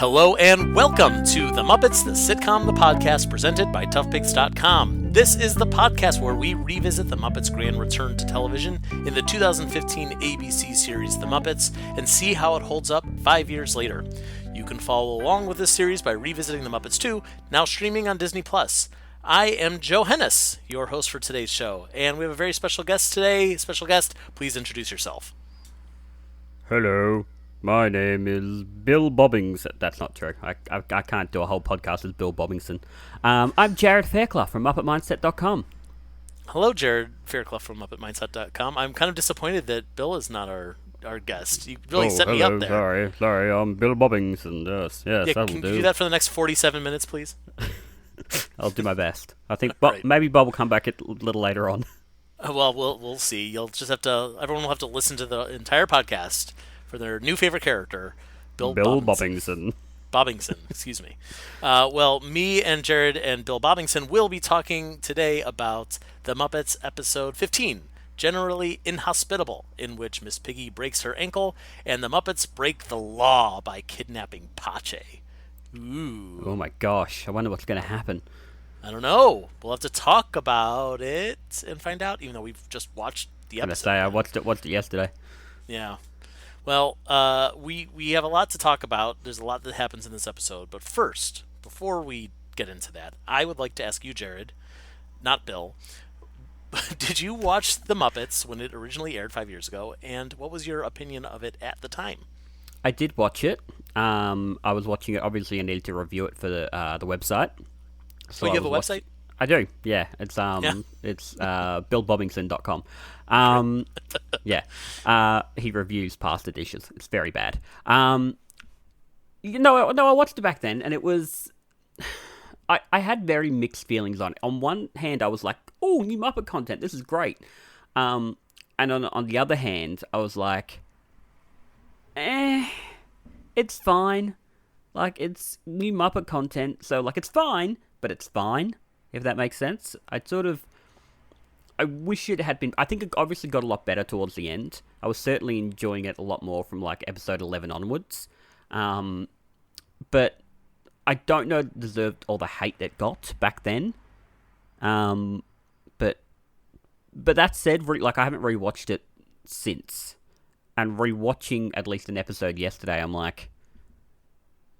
Hello and welcome to The Muppets, the Sitcom, the podcast presented by ToughPigs.com. This is the podcast where we revisit The Muppets' grand return to television in the 2015 ABC series The Muppets and see how it holds up 5 years later. You can follow along with this series by revisiting The Muppets 2, now streaming on Disney+. I am Joe Hennes, your host for today's show, and we have a very special guest today. Special guest, please introduce yourself. Hello, my name is Bill Bobbings. That's not true. I can't do a whole podcast as Bill Bobbingson. I'm Jarrod Fairclough from MuppetMindset.com. Hello, Jarrod Fairclough from MuppetMindset.com. I'm kind of disappointed that Bill is not our guest. You really set me up there. Sorry, I'm Bill Bobbingson. Yes, can you do that for the next 47 minutes, please? I'll do my best. I think Right. maybe Bob will come back a little later on. Well, we'll see. You'll just have to. Everyone will have to listen to the entire podcast for their new favorite character, Bill Bobbingson. Bobbingson, excuse me. Well, me and Jarrod and Bill Bobbingson will be talking today about The Muppets episode 15, Generally Inhospitable, in which Miss Piggy breaks her ankle and the Muppets break the law by kidnapping Pache. Ooh. Oh my gosh, I wonder what's going to happen. I don't know. We'll have to talk about it and find out, even though we've just watched the episode. I watched it yesterday. Yeah. Well, we have a lot to talk about. There's a lot that happens in this episode. But first, before we get into that, I would like to ask you, Jarrod, not Bill, did you watch The Muppets when it originally aired 5 years ago? And what was your opinion of it at the time? I did watch it. I was watching it. Obviously, I needed to review it for the website. So you have a website? I do. Yeah, it's billbobbingson.com. Yeah, he reviews pasta dishes. It's very bad. I watched it back then, and it was. I had very mixed feelings on it. On one hand, I was like, "Oh, new Muppet content. This is great." And on the other hand, I was like, it's fine. Like, it's new Muppet content, so like it's fine. But it's fine, if that makes sense. I wish it had been. I think it obviously got a lot better towards the end. I was certainly enjoying it a lot more from like episode 11 onwards. But I don't know it deserved all the hate it got back then. But that said, like I haven't rewatched it since. And rewatching at least an episode yesterday, I'm like,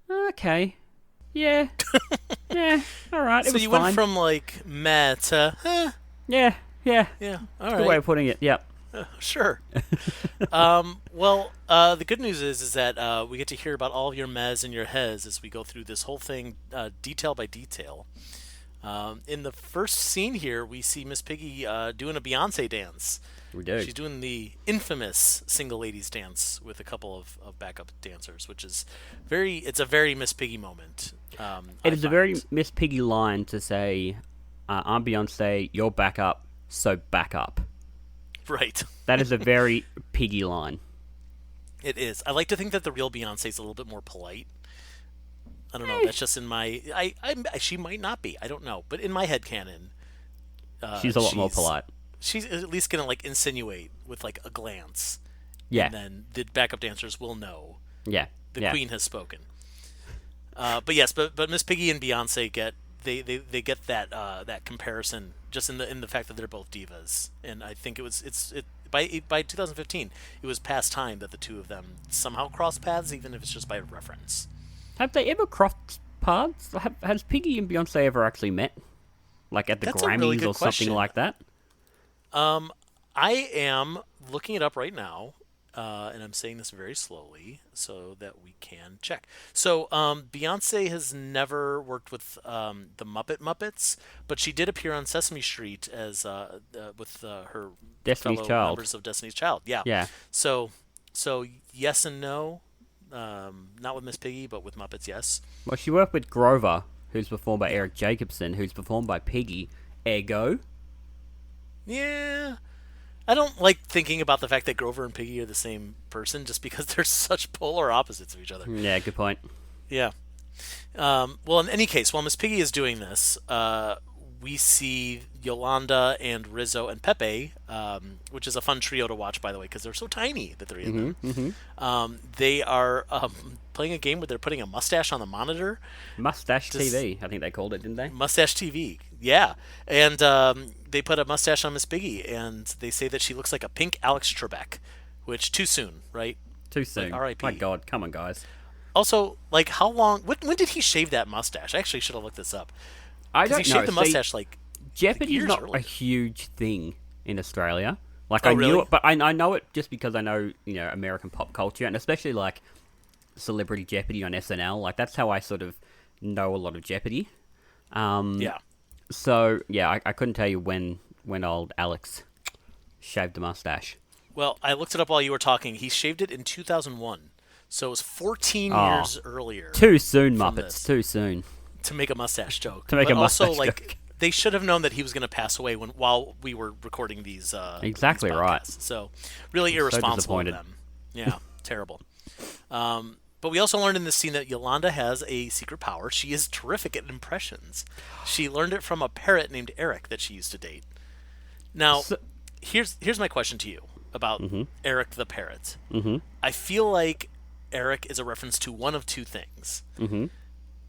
okay. Yeah. Yeah, alright, So it was you fine. went from like meh to Yeah, Yeah, all Good right. way of putting it, yep. Sure. The good news is that we get to hear about all of your mehs and your hes as we go through this whole thing detail by detail. In the first scene here, we see Miss Piggy doing a Beyonce dance. We do. She's doing the infamous single ladies dance with a couple of backup dancers, which is it's a very Miss Piggy moment. It is a very Miss Piggy line to say, I'm Beyonce, you're back up, so back up. Right. That is a very Piggy line. It is. I like to think that the real Beyonce is a little bit more polite. I don't know. That's just in my. She might not be. I don't know. But in my headcanon, she's a lot more polite. She's at least gonna like insinuate with like a glance. Yeah. And then the backup dancers will know. Yeah. The queen has spoken. But yes, but Miss Piggy and Beyonce get get that comparison just in the fact that they're both divas, and I think by 2015 it was past time that the two of them somehow cross paths, even if it's just by reference. Have they ever crossed paths? Has Piggy and Beyonce ever actually met? Like at the That's a Grammys really good or something question. like that? I am looking it up right now, and I'm saying this very slowly so that we can check. So, Beyonce has never worked with the Muppets, but she did appear on Sesame Street as with her Destiny's fellow Child. members of Destiny's Child. Yeah. Yeah. So yes and no. Not with Miss Piggy, but with Muppets, yes. Well, she worked with Grover, who's performed by Eric Jacobson, who's performed by Piggy. Ergo. Yeah. I don't like thinking about the fact that Grover and Piggy are the same person just because they're such polar opposites of each other. Yeah, good point. Yeah. Well, in any case, while Miss Piggy is doing this, we see Yolanda and Rizzo and Pepe, which is a fun trio to watch, by the way, because they're so tiny, the three of them. They are playing a game where they're putting a mustache on the monitor. Mustache TV, I think they called it, didn't they? Mustache TV, yeah. And they put a mustache on Miss Piggy, and they say that she looks like a pink Alex Trebek, which too soon, right? Too soon. Like, R.I.P. My God, come on, guys. Also, like, how long? When did he shave that mustache? I actually should have looked this up. I don't know. He shaved the mustache Jeopardy's not earlier. a huge thing in Australia. Like, Oh, I knew really? it, but I know it just because I know, American pop culture, and especially, like, Celebrity Jeopardy on SNL. Like, that's how I sort of know a lot of Jeopardy. Yeah. So, yeah, I couldn't tell you when old Alex shaved the mustache. Well, I looked it up while you were talking. He shaved it in 2001. So it was 14 years earlier. Too soon, from Muppets. this. Too soon. To make a mustache joke. To make But a mustache also, like, joke. they should have known that he was going to pass away while we were recording these. Exactly these right. podcasts. So really So irresponsible of disappointed. them. Yeah, terrible. But we also learned in this scene that Yolanda has a secret power. She is terrific at impressions. She learned it from a parrot named Eric that she used to date. Now, here's my question to you about Eric the parrot. I feel like Eric is a reference to one of two things.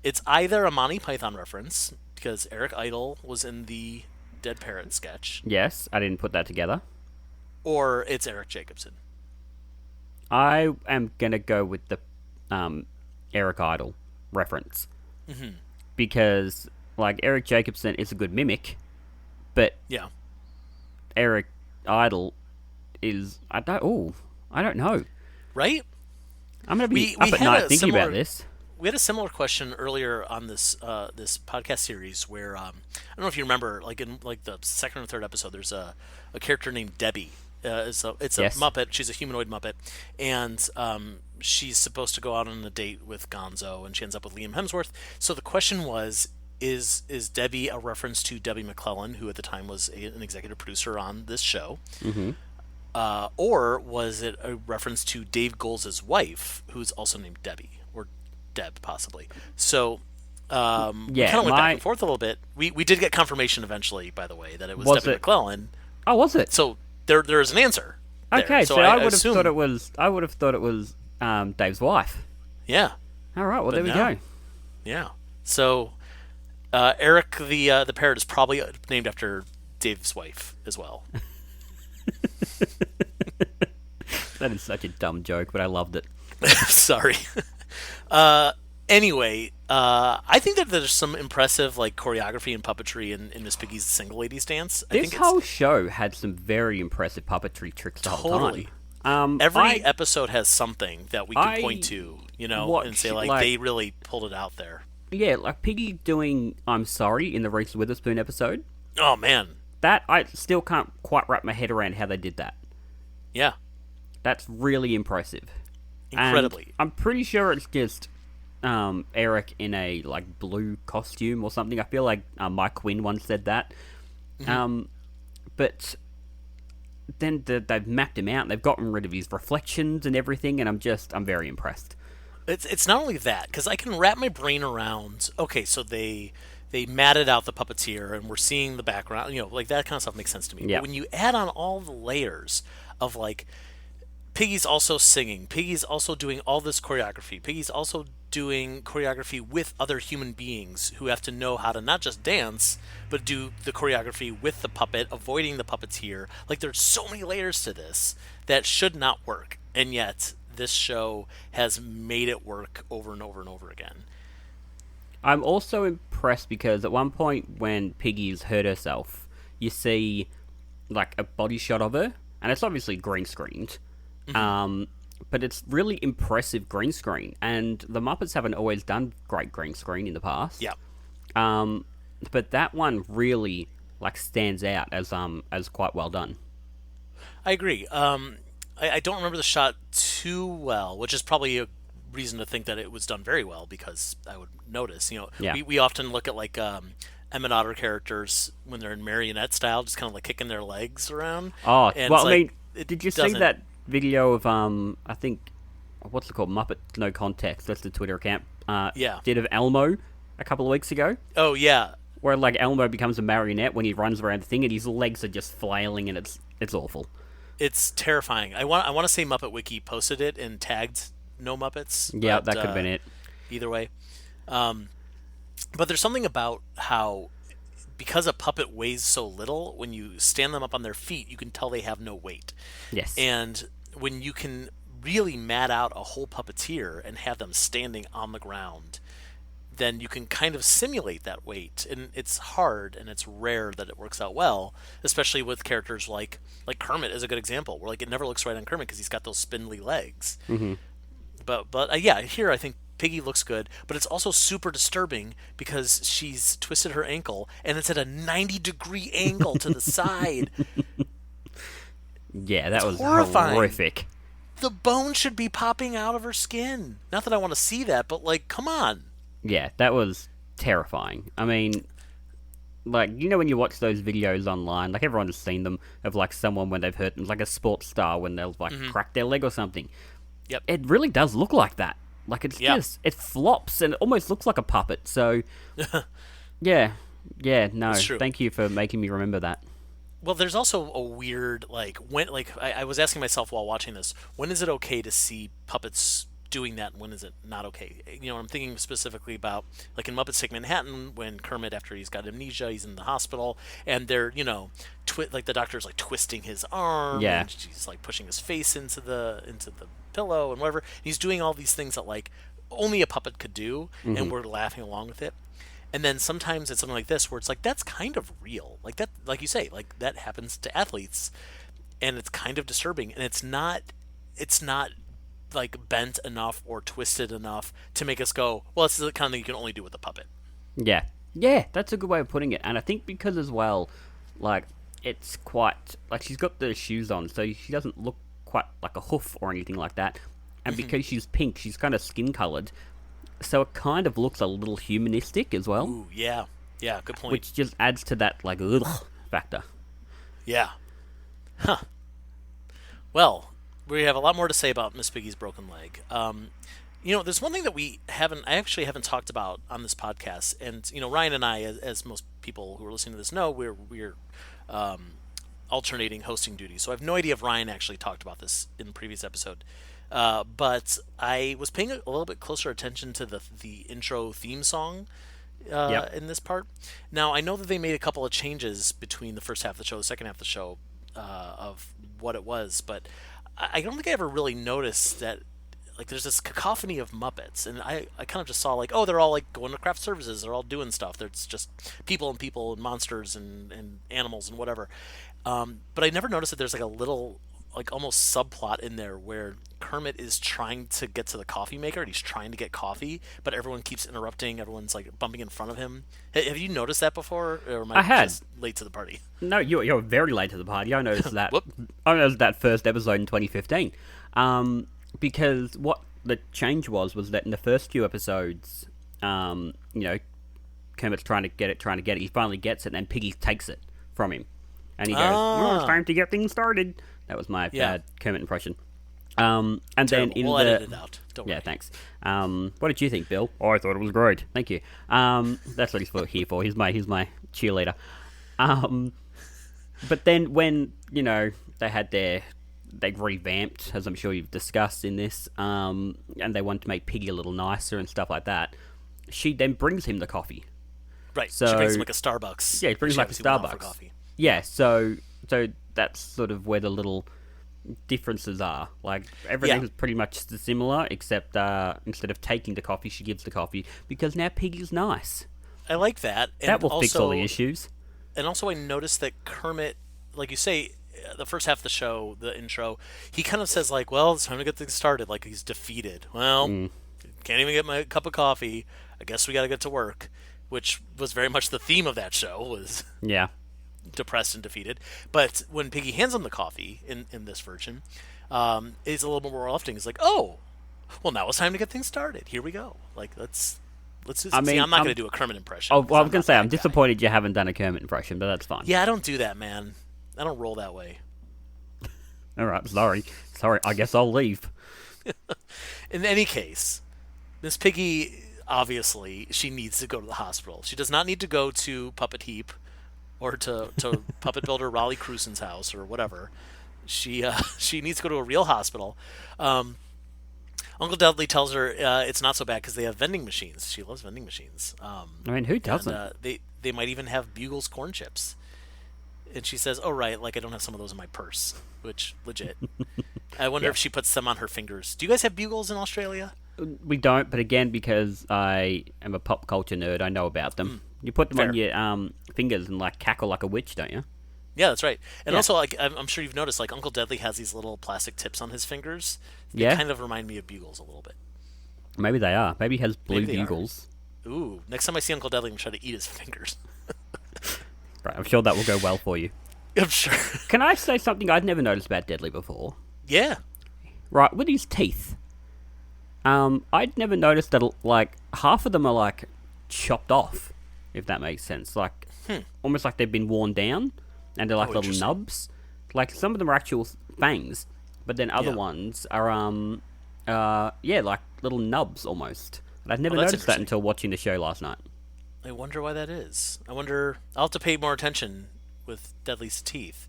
It's either a Monty Python reference, because Eric Idle was in the Dead Parrot sketch, Yes, I didn't put that together. or it's Eric Jacobson. I am going to go with the Eric Idle reference. Because, like, Eric Jacobson is a good mimic, but Yeah. Eric Idle is... I don't know. Right? I'm going to be We up at had night a thinking similar- about this. We had a similar question earlier on this this podcast series where I don't know if you remember, like in like the second or third episode, there's a character named Debbie. It's a Yes. Muppet. She's a humanoid Muppet, and she's supposed to go out on a date with Gonzo, and she ends up with Liam Hemsworth. So the question was, is Debbie a reference to Debbie McClellan, who at the time was an executive producer on this show? Or was it a reference to Dave Goelz's wife, who's also named Debbie, or Deb, possibly? So we kind of went back and forth a little bit. We did get confirmation eventually, by the way, that it was Debbie McClellan. Oh, was it? So there is an answer. there. Okay, so I would have assume- thought it was. I would have thought it was Dave's wife. Yeah, All right, well there we no. go. yeah. So Eric the parrot is probably named after Dave's wife as well. That is such a dumb joke, but I loved it. Sorry. Anyway, I think that there's some impressive like choreography and puppetry in Miss Piggy's Single Ladies Dance. I This think whole show had some very impressive puppetry tricks the whole Totally. time. every episode has something that we can point to, and watched, say like they really pulled it out there. Yeah, like Piggy doing "I'm Sorry" in the Reese Witherspoon episode. Oh man, That I still can't quite wrap my head around how they did that. yeah, That's really impressive. incredibly. And I'm pretty sure it's just Eric in a like blue costume or something. I feel like Mike Quinn once said that. But then they've mapped him out and they've gotten rid of his reflections and everything, and I'm very impressed. It's not only that, because I can wrap my brain around. Okay, so they matted out the puppeteer, and we're seeing the background. Like that kind of stuff makes sense to me. Yeah. But when you add on all the layers of like, Piggy's also singing, Piggy's also doing all this choreography, Piggy's also doing choreography with other human beings who have to know how to not just dance, but do the choreography with the puppet, avoiding the puppeteer. Like there's so many layers to this that should not work, and yet this show has made it work over and over and over again. I'm also impressed because at one point when Piggy's hurt herself, you see like a body shot of her, and it's obviously green screened. But it's really impressive green screen, and the Muppets haven't always done great green screen in the past. Yeah. But that one really like stands out as quite well done. I agree. I don't remember the shot too well, which is probably a reason to think that it was done very well, because I would notice. Yeah. We often look at like Emmett Otter characters when they're in marionette style, just kind of like kicking their legs around. Oh, And well, it's I like, mean, it did you see doesn't- that video of I think what's it called, Muppet No Context? That's the Twitter account. Yeah. Did of Elmo a couple of weeks ago. Oh yeah. where like Elmo becomes a marionette when he runs around the thing and his legs are just flailing and it's awful. It's terrifying. I want to say Muppet Wiki posted it and tagged no Muppets. Yeah, but, that could have been it. Either way. But there's something about how, because a puppet weighs so little, when you stand them up on their feet, you can tell they have no weight. Yes. And when you can really mat out a whole puppeteer and have them standing on the ground, then you can kind of simulate that weight. And it's hard and it's rare that it works out well, especially with characters like Kermit is a good example, where like it never looks right on Kermit because he's got those spindly legs. Mm-hmm. But yeah, here I think Piggy looks good, but it's also super disturbing because she's twisted her ankle and it's at a 90-degree angle to the side. Yeah, that was horrifying. Horrific. The bone should be popping out of her skin. Not that I want to see that, but like, come on. Yeah, that was terrifying. I mean, like, you know when you watch those videos online, like everyone has seen them, of like someone when they've hurt, like a sports star when they'll like crack their leg or something. Yep. It really does look like that. Like it's just, it flops and it almost looks like a puppet. So, yeah, no, thank you for making me remember that. Well, there's also a weird, like, when, like, I was asking myself while watching this, when is it okay to see puppets doing that and when is it not okay? You know, I'm thinking specifically about, like, in Muppets Take Manhattan, when Kermit, after he's got amnesia, he's in the hospital, and they're, you know, like, the doctor's, like, twisting his arm, and she's, like, pushing his face into the pillow and whatever. And he's doing all these things that, like, only a puppet could do, and we're laughing along with it. And then sometimes it's something like this where it's like, that's kind of real. Like that, like you say, like that happens to athletes and it's kind of disturbing. And it's not like bent enough or twisted enough to make us go, well, it's the kind of thing you can only do with a puppet. Yeah. Yeah, that's a good way of putting it. And I think because as well, like, it's quite, like she's got the shoes on, so she doesn't look quite like a hoof or anything like that. And because she's pink, she's kind of skin colored. So it kind of looks a little humanistic as well. Ooh, yeah. Yeah, good point. Which just adds to that, like, ugh factor. Yeah. Huh. Well, we have a lot more to say about Miss Piggy's broken leg. You know, there's one thing that I actually haven't talked about on this podcast. And, you know, Ryan and I, as most people who are listening to this know, we're alternating hosting duties. So I have no idea if Ryan actually talked about this in the previous episode. But I was paying a little bit closer attention to the intro theme song in this part. Now, I know that they made a couple of changes between the first half of the show, the second half of the show, of what it was, but I don't think I ever really noticed that, like, there's this cacophony of Muppets, and I kind of just saw, like, oh, they're all, like, going to craft services, they're all doing stuff, there's just people and monsters and animals and whatever. But I never noticed that there's, like, a little, like, almost subplot in there where Kermit is trying to get to the coffee maker and he's trying to get coffee, but everyone keeps interrupting. Everyone's like bumping in front of him. Have you noticed that before, or am I just late to the party? No, you're very late to the party. I noticed that. I noticed that first episode in 2015, because what the change was that in the first few episodes, you know, Kermit's trying to get it. He finally gets it, and then Piggy takes it from him, and he goes, "Oh, it's time to get things started." That was my bad Kermit impression. And Terrible. then in we'll the edit it out. Don't worry. thanks. What did you think, Bill? Oh, I thought it was great. Thank you. That's what he's here for. He's my cheerleader. But then when, you know, they revamped, as I'm sure you've discussed in this, and they wanted to make Piggy a little nicer and stuff like that, she then brings him the coffee. Right. So, she brings him like a Starbucks. Yeah, she brings like a Starbucks. Coffee. Yeah. So that's sort of where the little differences are. Like, everything's pretty much similar, except instead of taking the coffee, she gives the coffee, because now Piggy's nice. I like that. And that will fix all the issues. And also I noticed that Kermit, like you say, the first half of the show, the intro, he kind of says, like, well, it's time to get things started, like he's defeated. Well, can't even get my cup of coffee. I guess we got to get to work, which was very much the theme of that show, was depressed and defeated. But when Piggy hands him the coffee in this version, it's a little more uplifting. It's like, oh, well, now it's time to get things started. Here we go. Like, let's do this. I'm not going to do a Kermit impression. Oh, well, I was going to say, I'm disappointed you haven't done a Kermit impression, but that's fine. Yeah, I don't do that, man. I don't roll that way. All right, sorry. I guess I'll leave. In any case, Miss Piggy obviously she needs to go to the hospital. She does not need to go to Puppet Heap or to puppet builder Raleigh Crusen's house or whatever. She she needs to go to a real hospital. Uncle Dudley tells her it's not so bad because they have vending machines. She loves vending machines. I mean, who doesn't? And, they might even have Bugles corn chips. And she says, "Oh right, like I don't have some of those in my purse," which legit. I wonder if she puts them on her fingers. Do you guys have Bugles in Australia? We don't, but again, because I am a pop culture nerd, I know about them. You put them on your fingers and like cackle like a witch, don't you? Yeah, that's right. And also, like I'm sure you've noticed, like Uncle Deadly has these little plastic tips on his fingers. They kind of remind me of Bugles a little bit. Maybe they are. Maybe he has blue Bugles. Ooh, next time I see Uncle Deadly, I'm going to try to eat his fingers. Right, I'm sure that will go well for you. I'm sure. Can I say something I'd never noticed about Deadly before? Yeah. Right, with his teeth. I'd never noticed that, like, half of them are, like, chopped off, if that makes sense. Like, almost like they've been worn down, and they're like little nubs. Like, some of them are actual fangs, but then other ones are, like little nubs almost. And I'd never noticed that until watching the show last night. I wonder why that is. I'll have to pay more attention with Deadly's teeth.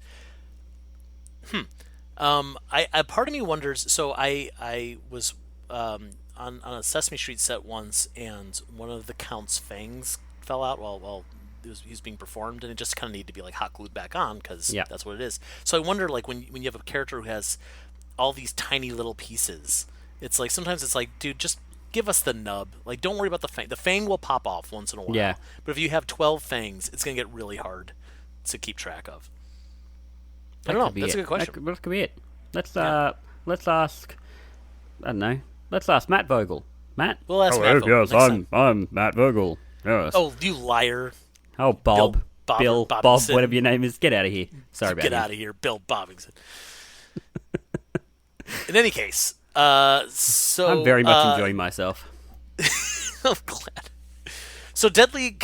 I part of me wonders. So I was on a Sesame Street set once, and one of the Count's fangs fell out while he was being performed, and it just kind of needed to be like hot glued back on because that's what it is. So I wonder, like when you have a character who has all these tiny little pieces, it's like sometimes it's like, dude, just give us the nub. Like, don't worry about the fang. The fang will pop off once in a while. Yeah. But if you have 12 fangs, it's going to get really hard to keep track of. I don't know. That's a good question. That could be it. Let's ask. I don't know. Let's ask Matt Vogel. Matt. We'll ask Matt Vogel. Yes, I'm Matt Vogel. Yes. Oh, you liar. Oh, Bob. Bill, Bob, Bobbington. whatever your name is. Get out of here. Sorry about Get out of here, Bill Bobbington. In any case, so I'm very much enjoying myself. I'm glad. So Deadly,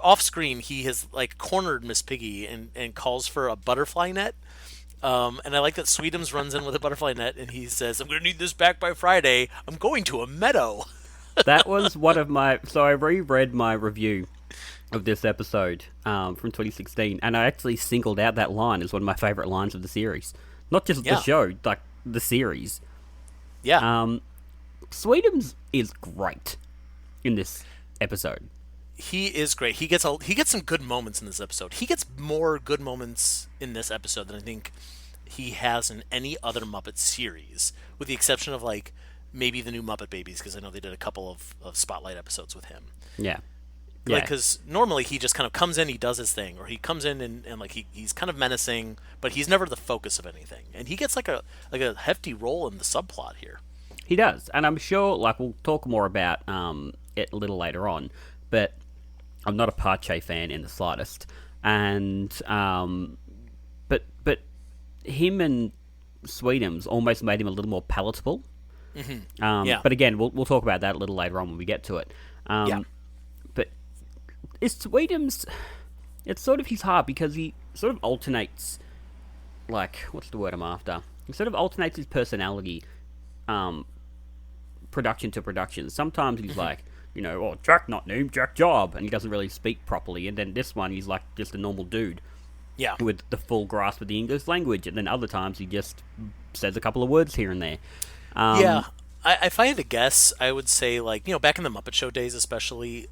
off screen, he has like cornered Miss Piggy and calls for a butterfly net. And I like that Sweetums runs in with a butterfly net, and he says, "I'm going to need this back by Friday. I'm going to a meadow." That was one of my. So I reread my review of this episode from 2016, and I actually singled out that line as one of my favorite lines of the series. Not just the show, like the series. Yeah. Sweetums is great in this episode. He is great. He gets some good moments in this episode. He gets more good moments in this episode than I think he has in any other Muppet series, with the exception of like maybe the new Muppet Babies, because I know they did a couple of spotlight episodes with him. Yeah. Like, because normally he just kind of comes in, he does his thing, or he comes in and like he's kind of menacing, but he's never the focus of anything. And he gets like a hefty role in the subplot here. He does, and I'm sure like we'll talk more about it a little later on, but I'm not a Pache fan in the slightest, and but him and Sweetums almost made him a little more palatable. Mm-hmm. But again, we'll talk about that a little later on when we get to it. But is Sweetums? It's sort of his heart because he sort of alternates. Like, what's the word I'm after? He sort of alternates his personality, production to production. Sometimes he's like, Jack not named Jack Job, and he doesn't really speak properly. And then this one, he's like just a normal dude. Yeah. With the full grasp of the English language. And then other times he just says a couple of words here and there. If I had to guess, I would say, like, back in the Muppet Show days especially,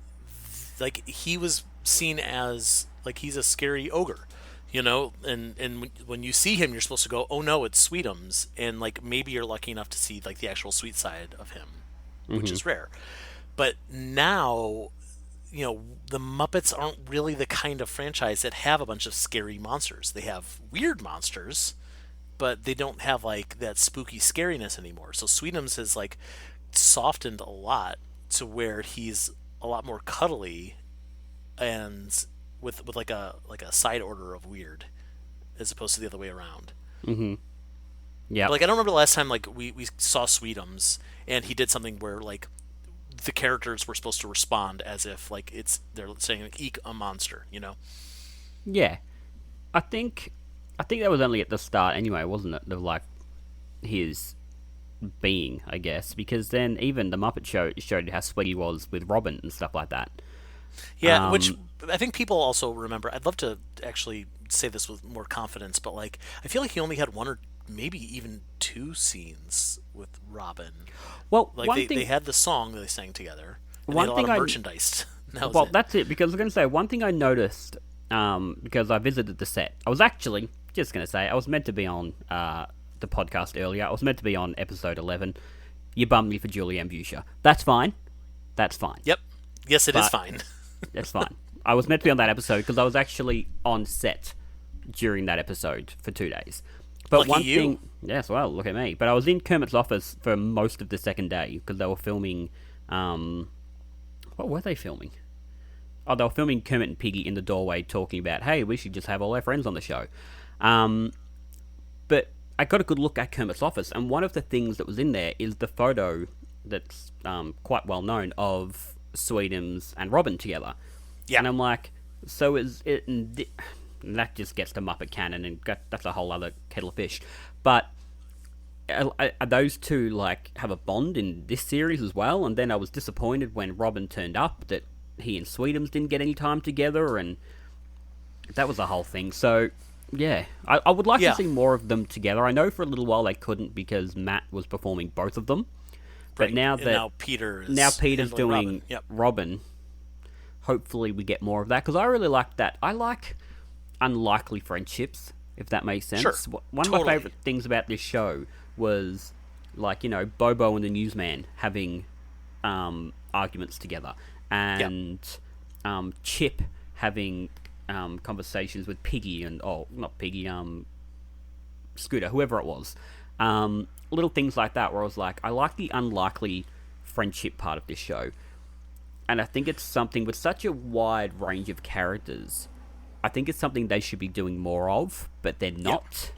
like, he was seen as, like, he's a scary ogre, and when you see him, you're supposed to go, oh no, it's Sweetums, and, like, maybe you're lucky enough to see, like, the actual sweet side of him, which is rare. But now, the Muppets aren't really the kind of franchise that have a bunch of scary monsters. They have weird monsters, but they don't have like that spooky scariness anymore. So Sweetums has like softened a lot to where he's a lot more cuddly and with like a side order of weird as opposed to the other way around. Mm-hmm. Yeah. Like I don't remember the last time like we saw Sweetums and he did something where like the characters were supposed to respond as if like they're saying like, eek a monster, Yeah. I think that was only at the start anyway, wasn't it? Of like his being, I guess, because then even the Muppet Show showed how sweet he was with Robin and stuff like that. Yeah, which I think people also remember. I'd love to actually say this with more confidence, but like I feel like he only had one or maybe even two scenes with Robin. Well, Like they had the song that they sang together. And one they had a thing lot of merchandise. Well, that's it, because I was going to say, one thing I noticed, because I visited the set, I was actually, just going to say, I was meant to be on the podcast earlier. I was meant to be on episode 11. You bummed me for Julianne Buscher. That's fine. That's fine. Yep. Yes, it is fine. That's fine. I was meant to be on that episode because I was actually on set during that episode for 2 days. But Lucky one you. thing, yes, well, look at me. But I was in Kermit's office for most of the second day because they were filming. What were they filming? Oh, they were filming Kermit and Piggy in the doorway talking about, hey, we should just have all our friends on the show. But I got a good look at Kermit's office, and one of the things that was in there is the photo that's quite well known of Sweetums and Robin together. Yeah. And I'm like, so is it... And that just gets to Muppet canon, and that's a whole other kettle of fish. But are those two, like, have a bond in this series as well? And then I was disappointed when Robin turned up that he and Sweetums didn't get any time together, and that was the whole thing. So, yeah, I would like to see more of them together. I know for a little while they couldn't because Matt was performing both of them. But Right. now And that now Peter's doing Robin. Yep. Robin, hopefully we get more of that, because I really like that. I like unlikely friendships, if that makes sense. Sure. One of my favourite things about this show was, like, you know, Bobo and the newsman having arguments together, and Chip having conversations with Piggy and, not Piggy, Scooter, whoever it was. Little things like that where I was like, I like the unlikely friendship part of this show. And I think it's something with such a wide range of characters, I think it's something they should be doing more of, but they're not.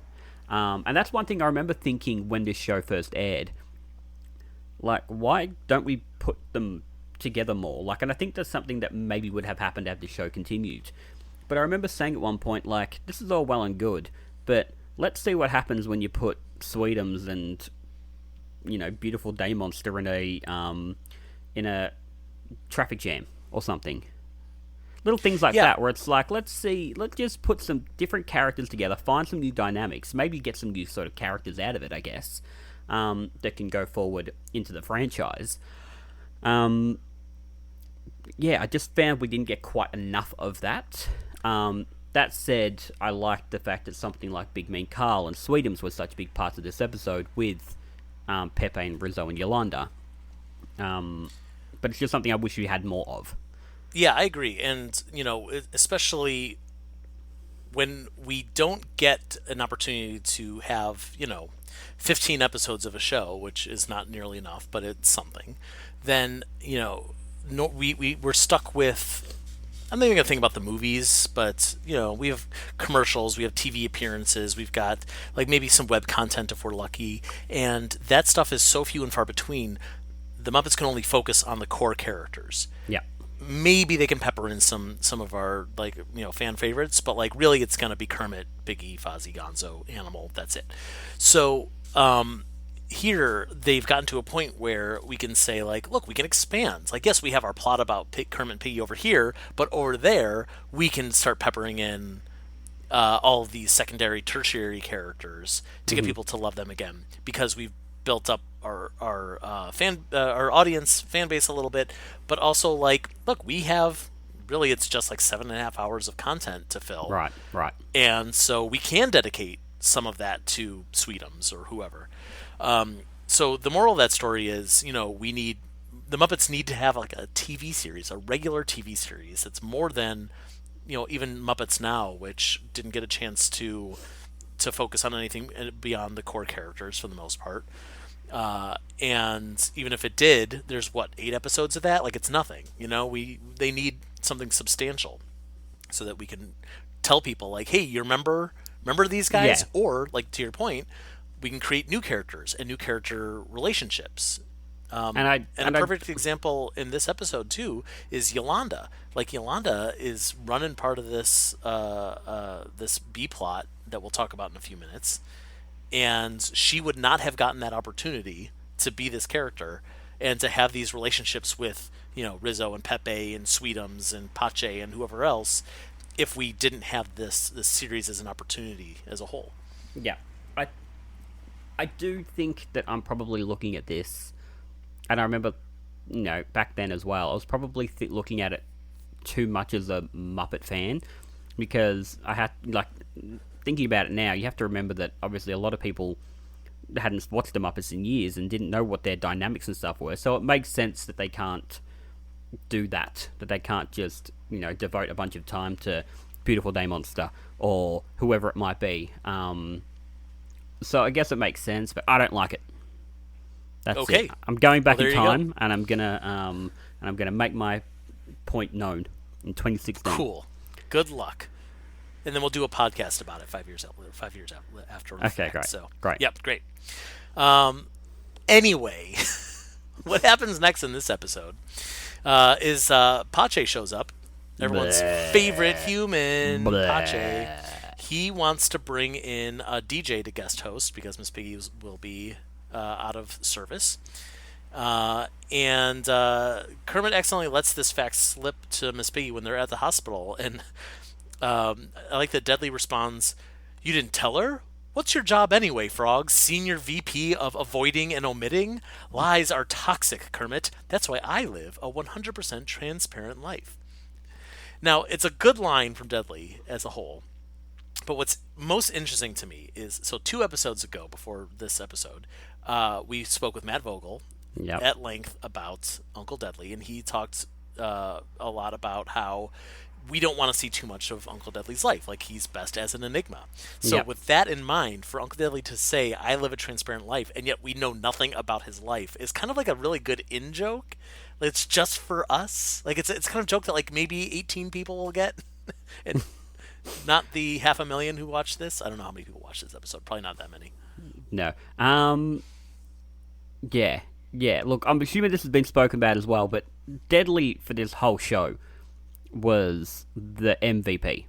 And that's one thing I remember thinking when this show first aired. Like, why don't we put them together more? Like, and I think that's something that maybe would have happened had the show continued. But I remember saying at one point, like, this is all well and good, but let's see what happens when you put Sweetums and, you know, beautiful Day Monster in a traffic jam or something. Little things like that, where it's like, let's just put some different characters together, find some new dynamics, maybe get some new sort of characters out of it, I guess, that can go forward into the franchise. I just found we didn't get quite enough of that. That said, I liked the fact that something like Big Mean Carl and Sweetums were such big parts of this episode with Pepe and Rizzo and Yolanda. But it's just something I wish we had more of. Yeah, I agree. And, you know, especially when we don't get an opportunity to have, you know, 15 episodes of a show, which is not nearly enough, but it's something, then, you know, we're stuck with... I'm not even going to think about the movies, but, you know, we have commercials, we have TV appearances, we've got, like, maybe some web content if we're lucky, and that stuff is so few and far between. The Muppets can only focus on the core characters. Yeah. Maybe they can pepper in some of our, like, you know, fan favorites, but, like, really it's going to be Kermit, Piggy, Fozzie, Gonzo, Animal, that's it. So, here they've gotten to a point where we can say, like, look, we can expand. Like, yes, we have our plot about Kermit and Piggy over here, but over there we can start peppering in all of these secondary, tertiary characters to get people to love them again, because we've built up our audience fan base a little bit, but also, like, look, we have really, it's just like 7.5 hours of content to fill. Right. And so we can dedicate some of that to Sweetums or whoever. So the moral of that story is, you know, the Muppets need to have, like, a TV series, a regular TV series that's more than, you know, even Muppets Now, which didn't get a chance to focus on anything beyond the core characters for the most part. And even if it did, there's 8 episodes of that? Like, it's nothing, you know. They need something substantial so that we can tell people, like, hey, you remember these guys? Yeah. Or, like, to your point, we can create new characters and new character relationships. And a perfect example in this episode too is Yolanda. Like, Yolanda is running part of this this B plot that we'll talk about in a few minutes, and she would not have gotten that opportunity to be this character and to have these relationships with, Rizzo and Pepe and Sweetums and Pache and whoever else if we didn't have this series as an opportunity as a whole. Yeah. I do think that I'm probably looking at this, and I remember, back then as well, I was probably looking at it too much as a Muppet fan, because I had, thinking about it now, you have to remember that obviously a lot of people hadn't watched the Muppets in years and didn't know what their dynamics and stuff were, so it makes sense that they can't do that they can't just, devote a bunch of time to Beautiful Day Monster or whoever it might be. So I guess it makes sense, but I don't like it. That's okay. It. I'm going back in time, go. and I'm gonna make my point known in 2016. Cool. Good luck. And then we'll do a podcast about it 5 years after. Okay, great. So, great. Yep, great. Anyway, what happens next in this episode is Pache shows up. Everyone's favorite human, Pache. He wants to bring in a DJ to guest host because Miss Piggy will be out of service. And Kermit accidentally lets this fact slip to Miss Piggy when they're at the hospital. And I like that Deadly responds, "You didn't tell her? What's your job anyway, Frog? Senior VP of avoiding and omitting? Lies are toxic, Kermit. That's why I live a 100% transparent life." Now, it's a good line from Deadly as a whole. But what's most interesting to me is, so 2 episodes ago, before this episode, we spoke with Matt Vogel at length about Uncle Deadly, and he talked a lot about how we don't want to see too much of Uncle Deadly's life. Like, he's best as an enigma. So with that in mind, for Uncle Deadly to say, "I live a transparent life," and yet we know nothing about his life, is kind of like a really good in-joke. It's just for us. Like, it's kind of a joke that, like, maybe 18 people will get. And not the 500,000 who watched this. I don't know how many people watched this episode. Probably not that many. No. Yeah. Look, I'm assuming this has been spoken about as well, but Deadly for this whole show was the MVP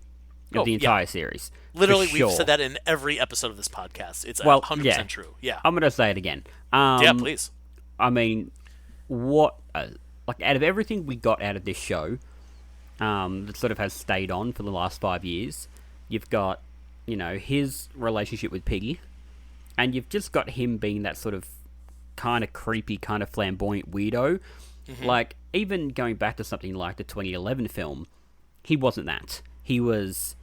of the entire series. Literally, we've said that in every episode of this podcast. It's 100% true. Yeah. I'm going to say it again. Yeah, please. I mean, what... out of everything we got out of this show... that sort of has stayed on for the last 5 years. You've got, his relationship with Piggy, and you've just got him being that sort of kind of creepy, kind of flamboyant weirdo. Mm-hmm. Like, even going back to something like the 2011 film, he wasn't that. He was,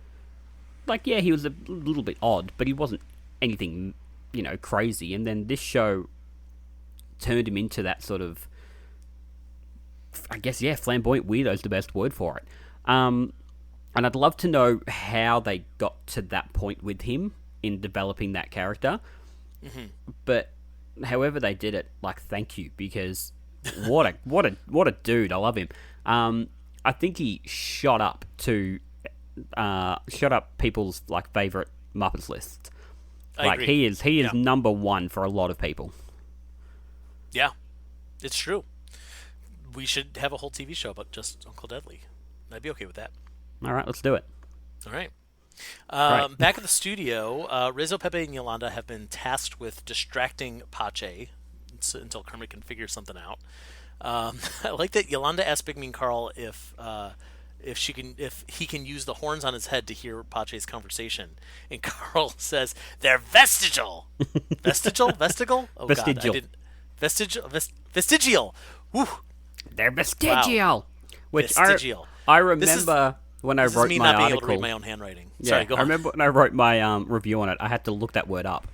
he was a little bit odd, but he wasn't anything, crazy. And then this show turned him into that sort of, I guess, flamboyant weirdo is the best word for it. And I'd love to know how they got to that point with him in developing that character. Mm-hmm. But however they did it, thank you, because what a dude. I love him. I think he shot up people's favorite Muppets lists. I agree. He is number one for a lot of people. Yeah, it's true. We should have a whole TV show about just Uncle Deadly. I'd be okay with that. All right, let's do it. All right. Back at the studio, Rizzo, Pepe, and Yolanda have been tasked with distracting Pache until Kermit can figure something out. I like that Yolanda asked Big Mean Carl if he can use the horns on his head to hear Pache's conversation, and Carl says they're vestigial. Vestigial? Oh, vestigial. God, vestigial. Woo. They're vestigial. Wow. Which vestigial. I remember when I wrote me my not being article. Able to read my own handwriting. Yeah, Sorry, go on. I remember when I wrote my review on it, I had to look that word up.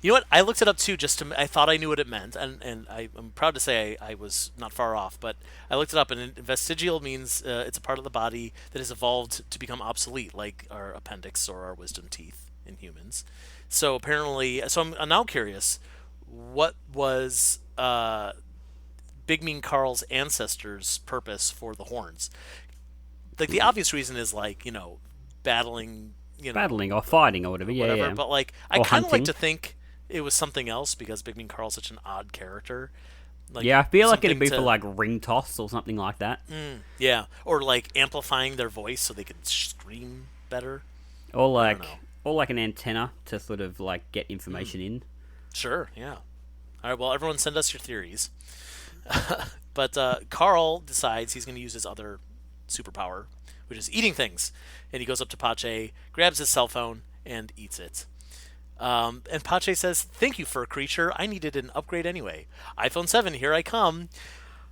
You know what? I looked it up too. I thought I knew what it meant, and I'm proud to say I was not far off. But I looked it up, and vestigial means it's a part of the body that has evolved to become obsolete, like our appendix or our wisdom teeth in humans. So apparently, I'm now curious, what was Big Mean Carl's ancestors' purpose for the horns? Like, the obvious reason is battling, battling or fighting or whatever. Yeah. But I kind of like to think it was something else because Big Mean Carl's such an odd character. I feel like it'd be for ring toss or something like that. Yeah, or amplifying their voice so they could scream better. Or or like an antenna to sort of like get information in. Sure, yeah. All right, well, everyone send us your theories. But Carl decides he's going to use his other superpower, which is eating things. And he goes up to Pache, grabs his cell phone, and eats it. And Pache says, "Thank you, fur creature. I needed an upgrade anyway. iPhone 7, here I come."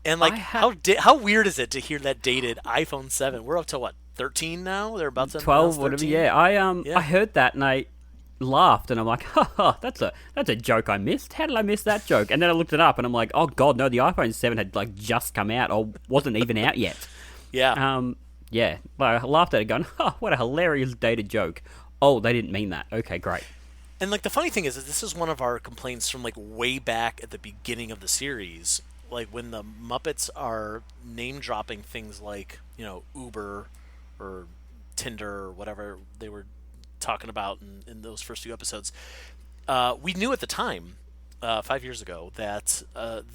And like, how weird is it to hear that dated iPhone 7? We're up to what, 13 now? They're about to 12, whatever. 13? Yeah, I heard that and I laughed and I'm like, ha, that's a joke I missed. How did I miss that joke? And then I looked it up and I'm like, oh god, no, the iPhone 7 had like just come out or wasn't even out yet. Yeah. Yeah. I laughed at it going, what a hilarious dated joke. Oh, they didn't mean that. Okay, great. And like the funny thing is that this is one of our complaints from like way back at the beginning of the series, like when the Muppets are name dropping things like, Uber or Tinder or whatever they were talking about in those first few episodes. We knew at the time, 5 years ago, that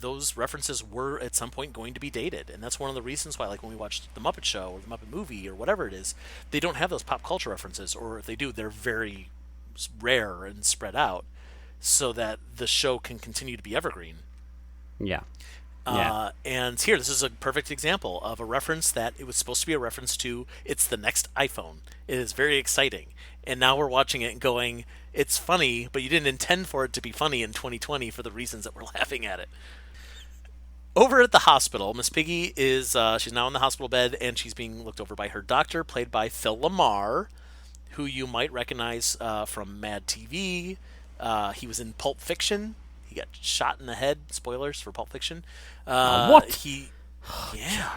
those references were at some point going to be dated, and that's one of the reasons why, like when we watched the Muppet Show or the Muppet Movie or whatever it is, they don't have those pop culture references, or if they do, they're very rare and spread out, so that the show can continue to be evergreen. Yeah. And here, this is a perfect example of a reference that it was supposed to be a reference to. It's the next iPhone. It is very exciting. And now we're watching it and going, it's funny, but you didn't intend for it to be funny in 2020 for the reasons that we're laughing at it. Over at the hospital, Miss Piggy is, she's now in the hospital bed, and she's being looked over by her doctor, played by Phil LaMarr, who you might recognize from Mad TV. He was in Pulp Fiction. He got shot in the head. Spoilers for Pulp Fiction. What? Yeah,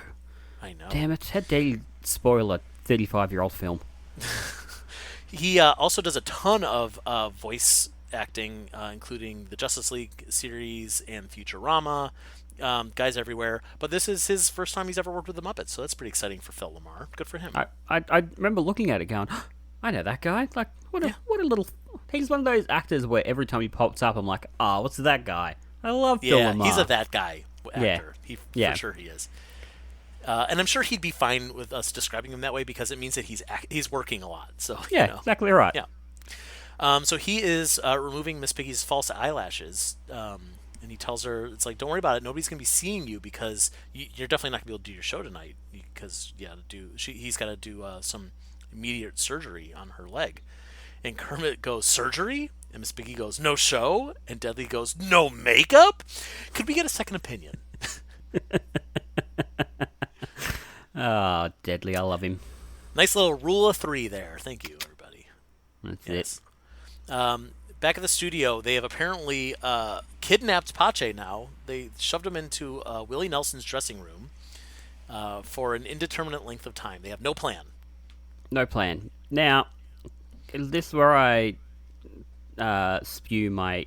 I know. Damn it! How dare you spoil a 35-year-old film? He also does a ton of voice acting, including the Justice League series and Futurama. Guys everywhere. But this is his first time he's ever worked with the Muppets, so that's pretty exciting for Phil LaMarr. Good for him. I remember looking at it going, I know that guy. Like, what a little... He's one of those actors where every time he pops up, I'm like, what's that guy? I love Phil LaMarr. He's a that guy actor. Yeah. For sure he is. And I'm sure he'd be fine with us describing him that way because it means that he's working a lot. So exactly right. Yeah. So he is removing Miss Piggy's false eyelashes, and he tells her, it's like, don't worry about it. Nobody's gonna be seeing you because you're definitely not gonna be able to do your show tonight because he's got to do some immediate surgery on her leg. And Kermit goes, surgery? And Miss Piggy goes, no show? And Dudley goes, no makeup? Could we get a second opinion? Deadly, I love him. Nice little rule of 3 there. Thank you, everybody. That's it. Back at the studio, they have apparently kidnapped Pache now. They shoved him into Willie Nelson's dressing room for an indeterminate length of time. They have no plan. No plan. Now, is this where I spew my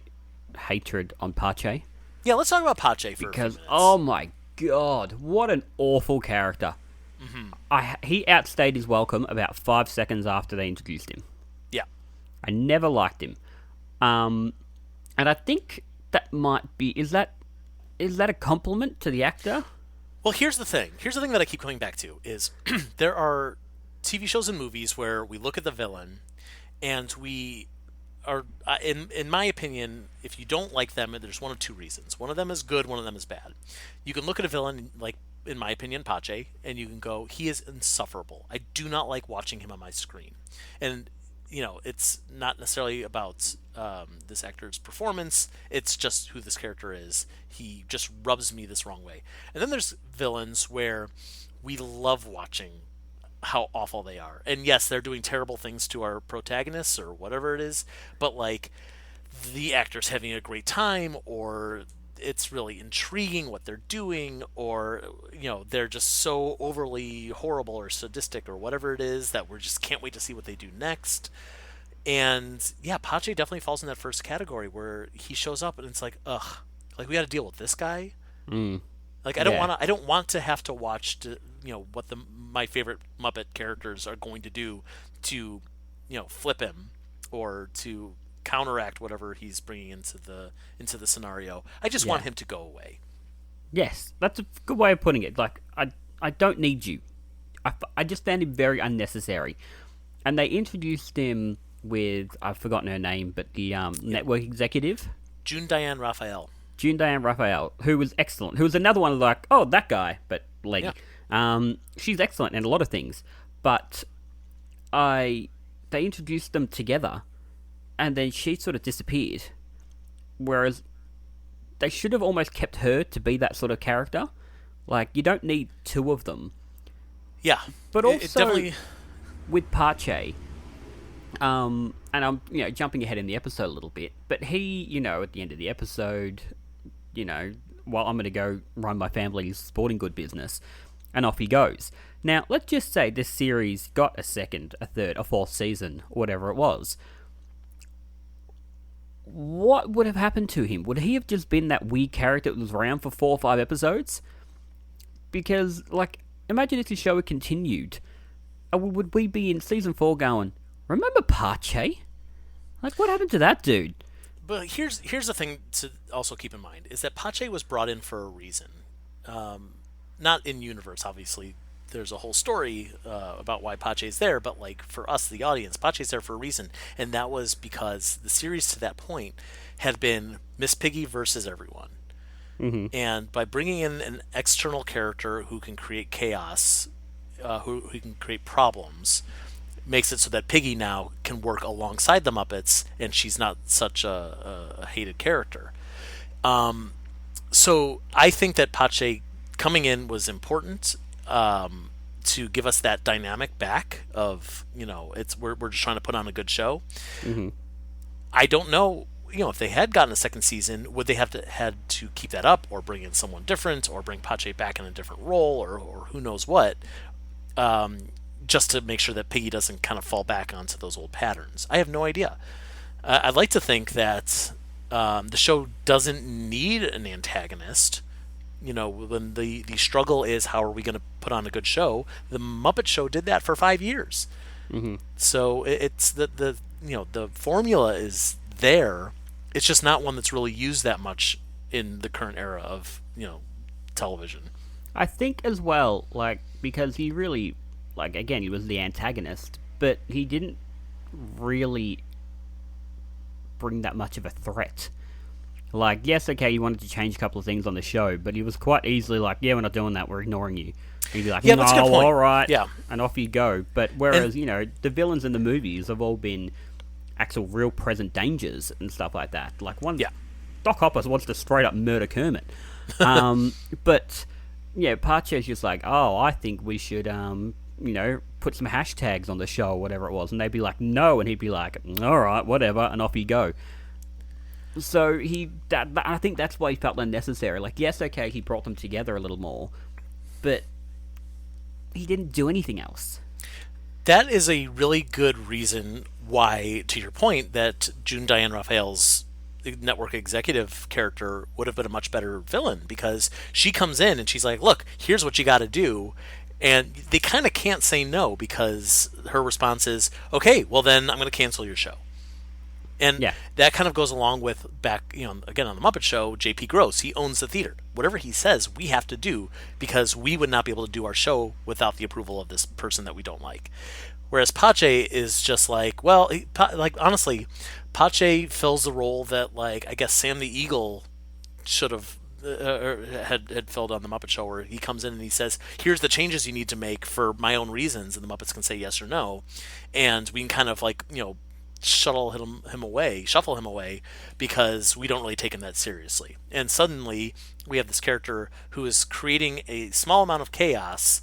hatred on Pache? Yeah, let's talk about Pache for a few minutes. Oh my god, what an awful character. Mm-hmm. He outstayed his welcome about 5 seconds after they introduced him. Yeah. I never liked him. And I think that might be... Is that a compliment to the actor? Well, here's the thing. Here's the thing that I keep coming back to, is there are TV shows and movies where we look at the villain and we are, in my opinion, if you don't like them, there's one of two reasons. One of them is good, one of them is bad. You can look at a villain, like, in my opinion, Pache, and you can go, he is insufferable. I do not like watching him on my screen. And, it's not necessarily about this actor's performance. It's just who this character is. He just rubs me this wrong way. And then there's villains where we love watching how awful they are. And yes, they're doing terrible things to our protagonists or whatever it is, but like the actor's having a great time, or it's really intriguing what they're doing, or they're just so overly horrible or sadistic or whatever it is that we just can't wait to see what they do next. And yeah, Pache definitely falls in that first category where he shows up and it's like, ugh, like we got to deal with this guy. Like I don't want to have to watch what my favorite Muppet characters are going to do to flip him or to counteract whatever he's bringing into the scenario. I just want him to go away. Yes, that's a good way of putting it. Like I don't need you. I just found him very unnecessary. And they introduced him with, I've forgotten her name, but the network executive. June Diane Raphael. June Diane Raphael, who was excellent. Who was another one like, oh, that guy, but lady. Yeah. She's excellent in a lot of things. But they introduced them together, and then she sort of disappeared. Whereas they should have almost kept her to be that sort of character. Like, you don't need two of them. Yeah. But also, it definitely... with Pache, and I'm, jumping ahead in the episode a little bit, but he, at the end of the episode, well, I'm going to go run my family's sporting good business, and off he goes. Now, let's just say this series got a second, a third, a fourth season, whatever it was. What would have happened to him? Would he have just been that weird character that was around for 4 or 5 episodes? Because, imagine if the show had continued. Would we be in season 4 going, remember Pache? What happened to that dude? But here's the thing to also keep in mind, is that Pache was brought in for a reason. Not in universe, obviously. There's a whole story about why Pache's there, but for us, the audience, Pache's there for a reason. And that was because the series to that point had been Miss Piggy versus everyone. Mm-hmm. And by bringing in an external character who can create chaos, who can create problems, makes it so that Piggy now can work alongside the Muppets, and she's not such a hated character. So I think that Pache coming in was important to give us that dynamic back of, we're just trying to put on a good show. Mm-hmm. I don't know, if they had gotten a second season, would they had to keep that up, or bring in someone different, or bring Pache back in a different role, or who knows what, just to make sure that Piggy doesn't kind of fall back onto those old patterns. I have no idea. I'd like to think that the show doesn't need an antagonist. When the struggle is, how are we going to put on a good show? The Muppet Show did that for 5 years. Mm-hmm. So it's the formula is there. It's just not one that's really used that much in the current era of television. I think as well, because he really, again, he was the antagonist, but he didn't really bring that much of a threat. Yes, okay, you wanted to change a couple of things on the show, but he was quite easily yeah, we're not doing that, we're ignoring you. And he'd be like, yeah, no, that's a good point. All right, yeah. And off you go. But whereas, the villains in the movies have all been actual real present dangers and stuff like that. Doc Hopper wants to straight up murder Kermit. But, Pache's just I think we should, put some hashtags on the show or whatever it was. And they'd be like, no, and he'd be like, all right, whatever, and off you go. So I think that's why he felt unnecessary. Yes, okay, he brought them together a little more, but he didn't do anything else. That is a really good reason why, to your point, that June Diane Raphael's network executive character would have been a much better villain, because she comes in and she's like, look, here's what you got to do. And they kind of can't say no, because her response is, okay, well then I'm going to cancel your show. And that kind of goes along with back, again, on the Muppet Show, J.P. Gross, he owns the theater. Whatever he says, we have to do, because we would not be able to do our show without the approval of this person that we don't like. Whereas Pache is just honestly, Pache fills the role that, I guess Sam the Eagle should have had filled on the Muppet Show, where he comes in and he says, here's the changes you need to make for my own reasons, and the Muppets can say yes or no, and we can kind of shuffle him away, because we don't really take him that seriously. And suddenly we have this character who is creating a small amount of chaos,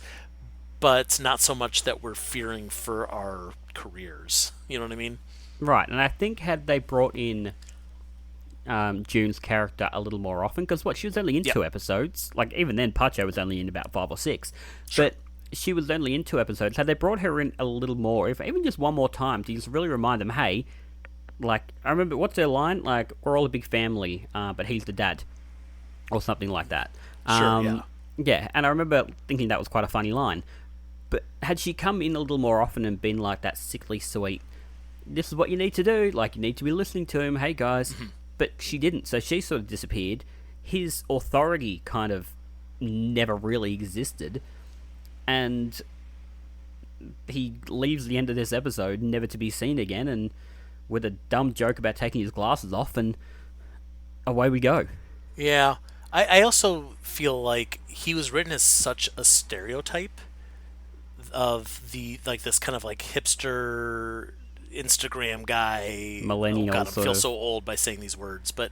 but not so much that we're fearing for our careers. You know what I mean? Right. And I think had they brought in June's character a little more often, because she was only in 2 episodes. Even then, Pache was only in about 5 or 6. Sure. But she was only in 2 episodes. Had they brought her in a little more, if even just one more time, to just really remind them, hey, I remember, what's their line? We're all a big family, but he's the dad. Or something like that. Sure, yeah. Yeah, and I remember thinking that was quite a funny line. But had she come in a little more often and been that sickly sweet, this is what you need to do, you need to be listening to him, hey guys. Mm-hmm. But she didn't, so she sort of disappeared. His authority kind of never really existed. And he leaves the end of this episode never to be seen again, and with a dumb joke about taking his glasses off, and away we go. Yeah. I also feel like he was written as such a stereotype of the like this kind of like hipster Instagram guy. Millennial Oh God, I sort feel of. so old by saying these words, but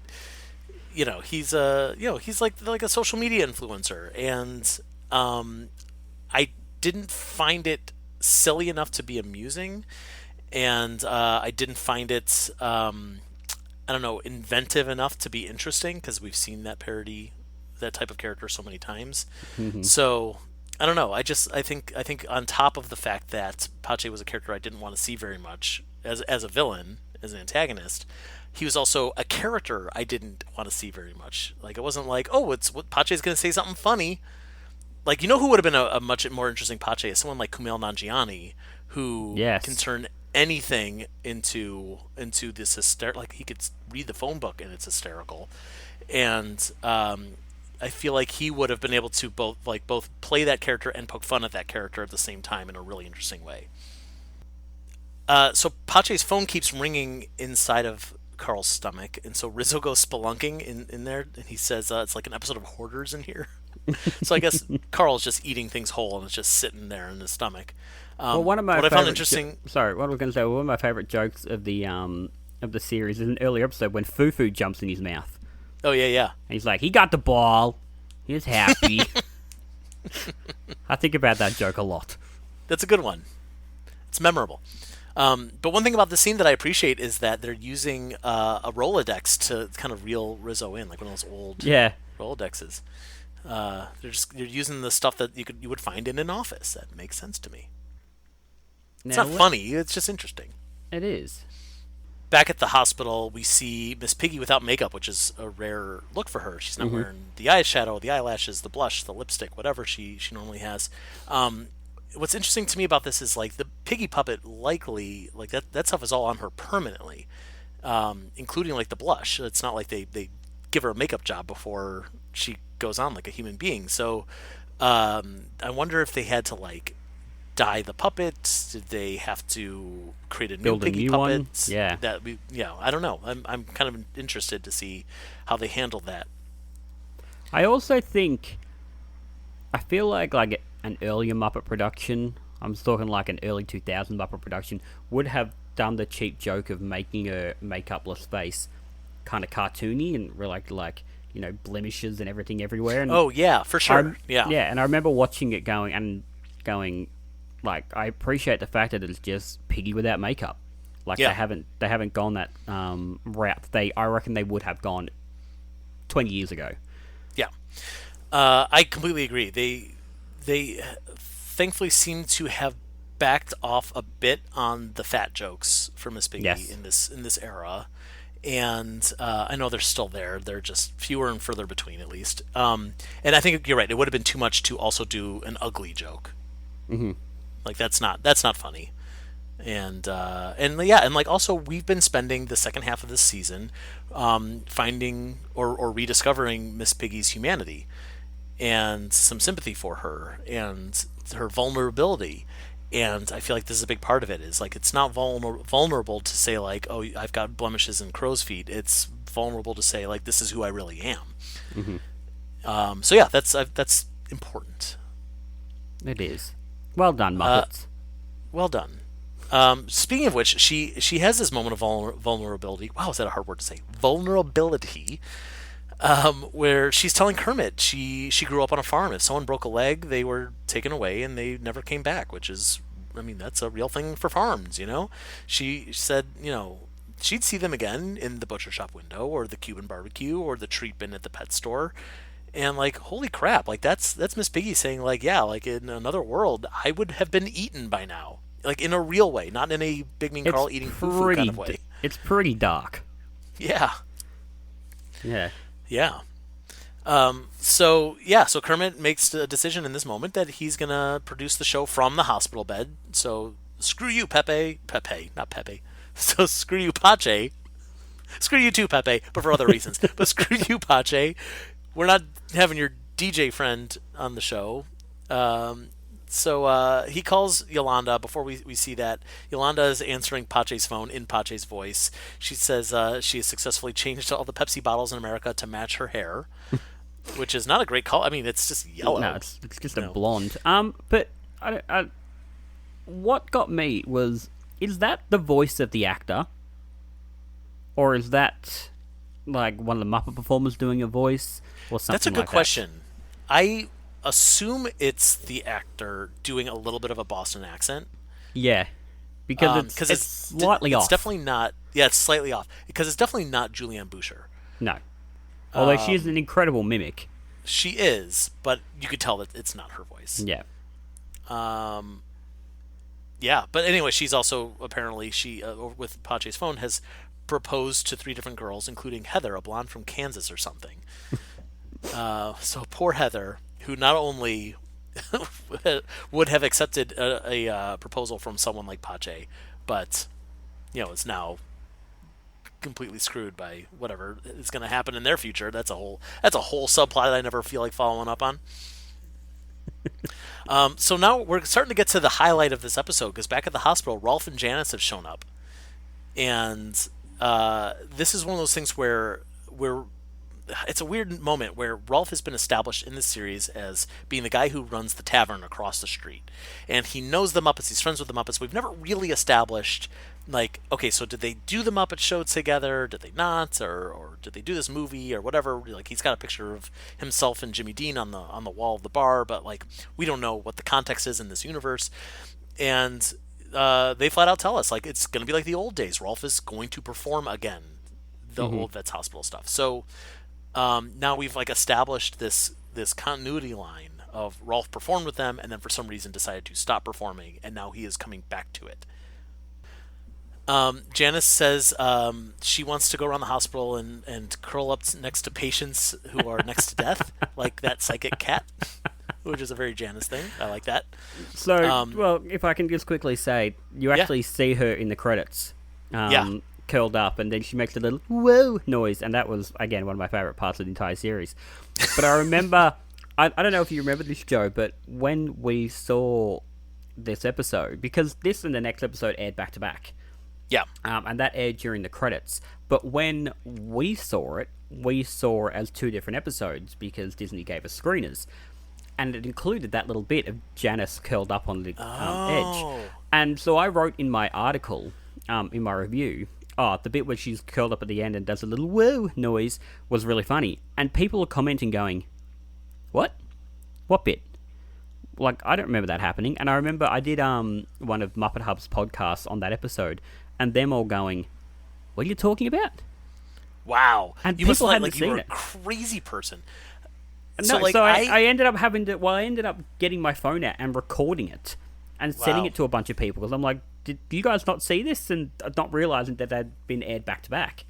he's like a social media influencer, and I didn't find it silly enough to be amusing, and I didn't find it I don't know, inventive enough to be interesting because we've seen that type of character so many times. So I don't know. I think on top of the fact that Pache was a character I didn't want to see very much as a villain, as an antagonist, he was also a character I didn't want to see very much. Like, it wasn't like, oh, it's what Pache's going to say something funny. Like, who would have been a much more interesting Pache is someone like Kumail Nanjiani, who Yes. can turn anything into this hysterical. Like, he could read the phone book and it's hysterical, and I feel like he would have been able to both play that character and poke fun at that character at the same time in a really interesting way. So Pache's phone keeps ringing inside of Carl's stomach, and so Rizzo goes spelunking in there, and he says it's like an episode of Hoarders in here. So I guess Carl's just eating things whole, and it's just sitting there in his stomach. Well, one of my what I favorite found interesting. sorry, what I was going to say. One of my favorite jokes of the series is an earlier episode when Fufu jumps in his mouth. Oh yeah. And he's like, he got the ball. He's happy. I think about that joke a lot. That's a good one. It's memorable. But one thing about the scene that I appreciate is that they're using a Rolodex to kind of reel Rizzo in, like one of those old Rolodexes. They're using the stuff that you would find in an office. That makes sense to me. It's not funny. It's just interesting. It is. Back at the hospital, we see Miss Piggy without makeup, which is a rare look for her. She's not wearing the eyeshadow, the eyelashes, the blush, the lipstick, whatever she normally has. What's interesting to me about this is like the Piggy puppet likely like that stuff is all on her permanently, including like the blush. It's not like they give her a makeup job before she goes on like a human being. So I wonder if they had to like dye the puppet. Did they have to create a new Build a Piggy new puppet? one? Yeah. I don't know. I'm kind of interested to see how they handled that. I also think, I feel like an earlier Muppet production, I'm talking like an early 2000 Muppet production, would have done the cheap joke of making a makeupless face kind of cartoony and like blemishes and everything everywhere. And Oh yeah, for sure. yeah, and I remember watching it going, like, I appreciate the fact that it's just Piggy without makeup. Like, Yeah. they haven't gone that route. I reckon they would have gone 20 years ago. Yeah, I completely agree. They thankfully seem to have backed off a bit on the fat jokes for Miss Piggy Yes. in this era, and I know they're still there. They're just fewer and further between, at least. And I think you're right. It would have been too much to also do an ugly joke. Mm-hmm. Like that's not funny. And like also we've been spending the second half of this season finding or rediscovering Miss Piggy's humanity and some sympathy for her and her vulnerability. And I feel like this is a big part of it. Is like it's not vulnerable to say like, oh, I've got blemishes and crow's feet. It's vulnerable to say like, this is who I really am. So yeah, that's important. It is. Well done, Muppets. Well done. Speaking of which, she has this moment of vulnerability. Wow, is that a hard word to say? Vulnerability. Where she's telling Kermit she grew up on a farm. If someone broke a leg, they were taken away and they never came back, which is, I mean, that's a real thing for farms, She said, she'd see them again in the butcher shop window or the Cuban barbecue or the treat bin at the pet store. And like, holy crap, like that's Miss Piggy saying like, yeah, like in another world, I would have been eaten by now. Like in a real way, not in a Big Mean Carl eating food kind of way. It's pretty dark. Yeah. Yeah. Yeah. So Kermit makes a decision in this moment that he's gonna produce the show from the hospital bed. So screw you, Pepe, not Pepe. So screw you, Pache. Screw you too, Pepe, but for other reasons. But screw you, Pache. We're not having your DJ friend on the show. So he calls Yolanda. Before we see that, Yolanda is answering Pache's phone in Pache's voice. She says she has successfully changed all the Pepsi bottles in America to match her hair, which is not a great call. I mean, it's just yellow. No, it's just a blonde. But what got me was, is that the voice of the actor? Or is that like one of the Muppet performers doing a voice or something? That's a good like question. I assume it's the actor doing a little bit of a Boston accent. Yeah, because it's slightly off. It's definitely not. Yeah, it's slightly off because it's definitely not Julianne Boucher. No, although she is an incredible mimic. She is, but you could tell that it's not her voice. Yeah. Yeah, but anyway, she's also apparently with Pache's phone has proposed to 3 different girls, including Heather, a blonde from Kansas or something. So poor Heather, who not only would have accepted a proposal from someone like Pache, but is now completely screwed by whatever is going to happen in their future. That's a whole subplot that I never feel like following up on. So now we're starting to get to the highlight of this episode, because back at the hospital, Rolf and Janice have shown up, and this is one of those things where it's a weird moment where Rolf has been established in this series as being the guy who runs the tavern across the street, and he knows the Muppets. He's friends with the Muppets. We've never really established, like, okay, so did they do the Muppet Show together? Did they not, or did they do this movie or whatever? Like, he's got a picture of himself and Jimmy Dean on the wall of the bar, but like we don't know what the context is in this universe, and they flat out tell us, like, it's going to be like the old days. Rolf is going to perform again the old Vets Hospital stuff. So now we've like established this continuity line of Rolf performed with them and then for some reason decided to stop performing, and now he is coming back to it. Janice says she wants to go around the hospital and curl up next to patients who are next to death, like that psychic cat, which is a very Janice thing. I like that. So, well, if I can just quickly say, you actually see her in the credits. Curled up, and then she makes a little whoa noise, and that was, again, one of my favorite parts of the entire series. But I remember, I don't know if you remember this, Joe, but when we saw this episode, because this and the next episode aired back to back, and that aired during the credits, but when we saw it as 2 different episodes because Disney gave us screeners, and it included that little bit of Janice curled up on the edge. And so I wrote in my article, in my review, the bit where she's curled up at the end and does a little whoa noise was really funny. And people are commenting going, what? What bit? Like, I don't remember that happening. And I remember I did one of Muppet Hub's podcasts on that episode, and them all going, what are you talking about? Wow. And you must people hadn't like you seen were a it. crazy person. No, so I ended up I ended up getting my phone out and recording it and sending it to a bunch of people, because I'm like, did you guys not see this? And not realizing that they'd been aired back to back.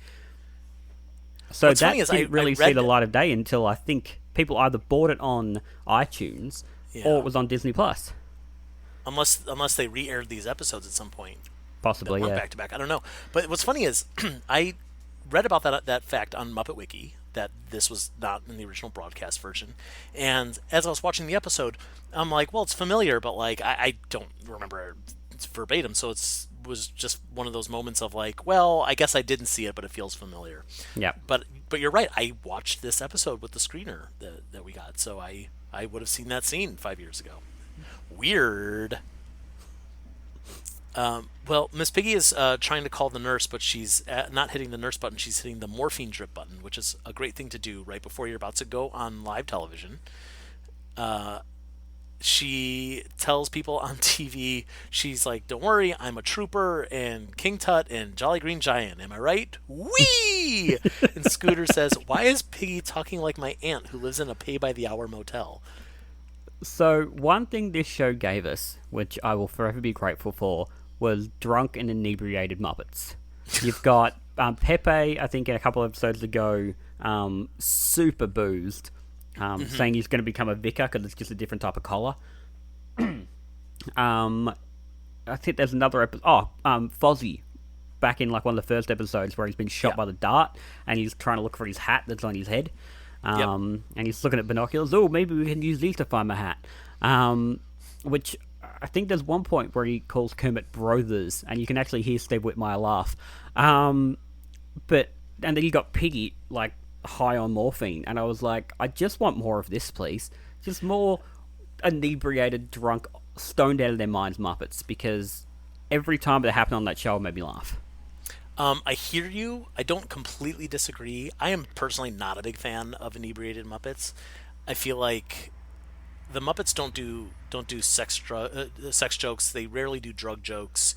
So What's that funny is didn't really see the light of day until I think people either bought it on iTunes or it was on Disney Plus. Unless they re-aired these episodes at some point. Possibly, that went back to back. I don't know. But what's funny is I read about that fact on Muppet Wiki, that this was not in the original broadcast version. And as I was watching the episode, I'm like, well, it's familiar, but like I don't remember it's verbatim, so was just one of those moments of like, well, I guess I didn't see it, but it feels familiar. Yeah. But you're right. I watched this episode with the screener that we got, so I would have seen that scene 5 years ago. Weird. Well, Miss Piggy is trying to call the nurse, but she's not hitting the nurse button. She's hitting the morphine drip button, which is a great thing to do right before you're about to go on live television. She tells people on TV, she's like, don't worry, I'm a trooper and King Tut and Jolly Green Giant. Am I right? Whee! And Scooter says, why is Piggy talking like my aunt who lives in a pay-by-the-hour motel? So one thing this show gave us, which I will forever be grateful for, was drunk and inebriated Muppets. You've got Pepe, I think in a couple of episodes ago, super boozed, saying he's going to become a vicar because it's just a different type of collar. I think there's another episode. Fozzie, back in like one of the first episodes where he's been shot by the dart and he's trying to look for his hat that's on his head. And he's looking at binoculars. Oh, maybe we can use these to find my hat. which I think there's one point where he calls Kermit brothers, and you can actually hear Steve Whitmire laugh. But and then you got Piggy like high on morphine, and I was like, I just want more of this, please. Just more inebriated, drunk, stoned out of their minds Muppets, because every time that happened on that show, it made me laugh. I hear you. I don't completely disagree. I am personally not a big fan of inebriated Muppets. I feel like the Muppets don't do sex jokes. They rarely do drug jokes,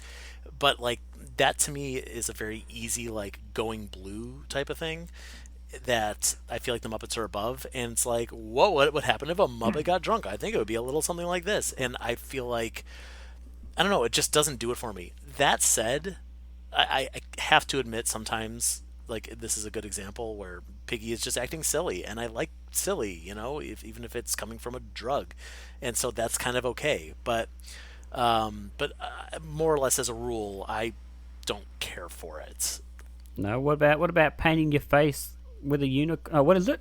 but like that to me is a very easy like going blue type of thing that I feel like the Muppets are above. And it's like, whoa, what would happen if a Muppet got drunk? I think it would be a little something like this. And I feel like, I don't know, it just doesn't do it for me. That said, I have to admit sometimes, like, this is a good example where Piggy is just acting silly, and I like silly, even if it's coming from a drug. And so that's kind of okay. But more or less as a rule, I don't care for it. No, what about painting your face with a unicorn? What is it?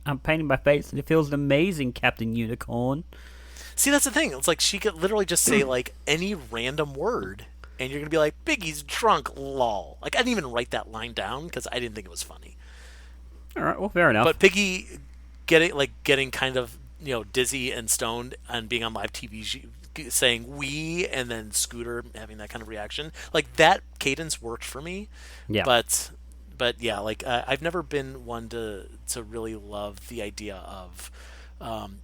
I'm painting my face, and it feels amazing, Captain Unicorn. See, that's the thing. It's like she could literally just say like any random word, and you're gonna be like, "Piggy's drunk, lol." Like I didn't even write that line down because I didn't think it was funny. All right, well, fair enough. But Piggy getting kind of dizzy and stoned and being on live TV, saying "we" and then Scooter having that kind of reaction, like that cadence worked for me. Yeah. But yeah, like I've never been one to really love the idea of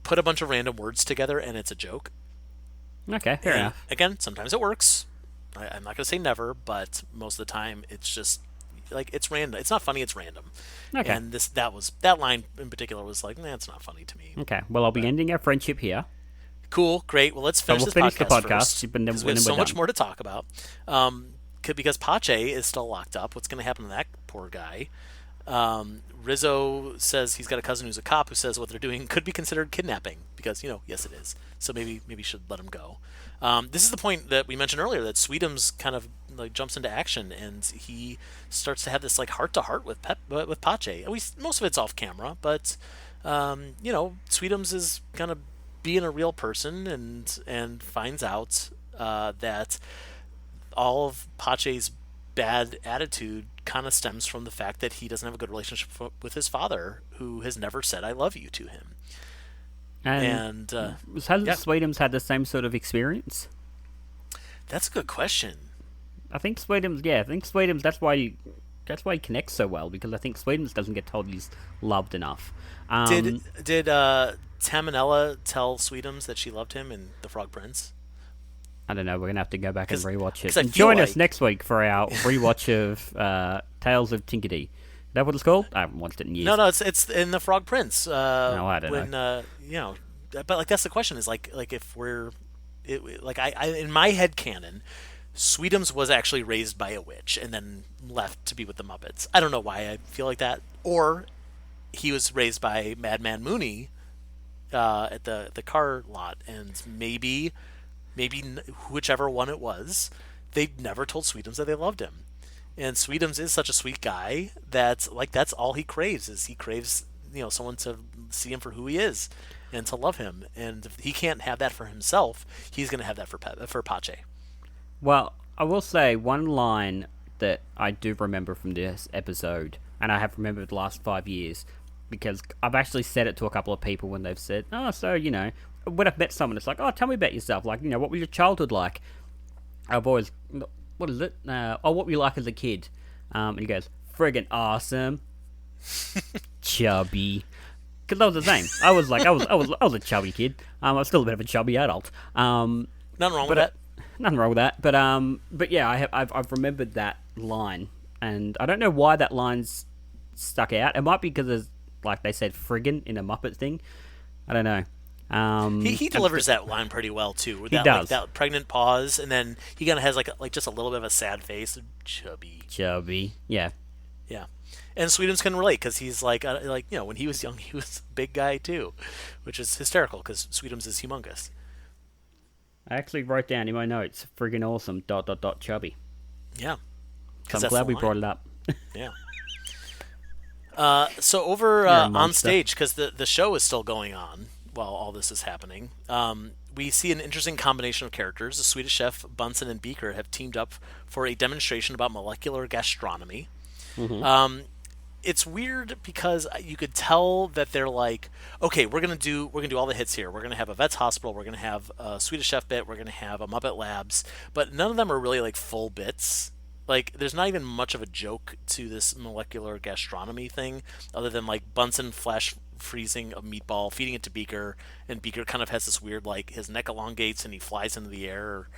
put a bunch of random words together and it's a joke. Okay, fair enough. Again, sometimes it works. I'm not gonna say never, but most of the time it's just like it's random. It's not funny. It's random. Okay. And that line in particular was like, nah, it's not funny to me. Okay. Well, I'll be ending our friendship here. Cool, great. Well, let's finish the podcast first, and then we have so we're much done. more to talk about. Because Pache is still locked up. What's going to happen to that poor guy? Rizzo says he's got a cousin who's a cop who says what they're doing could be considered kidnapping because yes, it is. So maybe should let him go. This is the point that we mentioned earlier that Sweetums kind of like jumps into action and he starts to have this like heart to heart with Pache. Most of it's off camera, but Sweetums is kind of being a real person and finds out that all of Pache's bad attitude kind of stems from the fact that he doesn't have a good relationship with his father, who has never said "I love you" to him. And has Sweetums had the same sort of experience? That's a good question. I think Sweetums. That's why he connects so well, because I think Sweetums doesn't get told he's loved enough. Did Tamanella tell Sweetums that she loved him in The Frog Prince? I don't know. We're gonna have to go back and rewatch it. And join us next week for our rewatch of Tales of Tinkity. Is that what it's called? I haven't watched it in years. No, it's in The Frog Prince. No, I don't know. But like that's the question is like if we're I in my head canon, Sweetums was actually raised by a witch and then left to be with the Muppets. I don't know why I feel like that, or he was raised by Madman Mooney at the car lot, and maybe whichever one it was, they never told Sweetums that they loved him. And Sweetums is such a sweet guy that like that's all he craves someone to see him for who he is and to love him. And if he can't have that for himself, he's going to have that for Pache. Well, I will say one line that I do remember from this episode, and I have remembered the last 5 years, because I've actually said it to a couple of people when they've said, "Oh, so when I've met someone, it's like, oh, tell me about yourself. Like, what was your childhood like?" I've always, what is it? What were you like as a kid? And he goes, friggin' awesome, chubby. Because I was the same. I was a chubby kid. I was still a bit of a chubby adult. Nothing wrong with that. Nothing wrong with that. But yeah, I've remembered that line, and I don't know why that line's stuck out. It might be because there's, like they said, friggin' in a Muppet thing. I don't know. He delivers that line pretty well too. He does. Like, that pregnant pause, and then he kind of has like just a little bit of a sad face. Chubby. Yeah. Yeah. And Sweetums can relate because he's like when he was young, he was a big guy too, which is hysterical because Sweetums is humongous. I actually wrote down in my notes, friggin' awesome, ... chubby. Yeah. So I'm glad we brought it up. Yeah. So over on stage, because the show is still going on while all this is happening, we see an interesting combination of characters. The Swedish chef Bunsen and Beaker have teamed up for a demonstration about molecular gastronomy. It's weird because you could tell that they're like, okay, we're gonna do all the hits here. We're gonna have a Vet's Hospital. We're gonna have a Swedish Chef bit. We're gonna have a Muppet Labs. But none of them are really like full bits. Like, there's not even much of a joke to this molecular gastronomy thing, other than like Bunsen flash freezing a meatball, feeding it to Beaker, and Beaker kind of has this weird, like, his neck elongates and he flies into the air,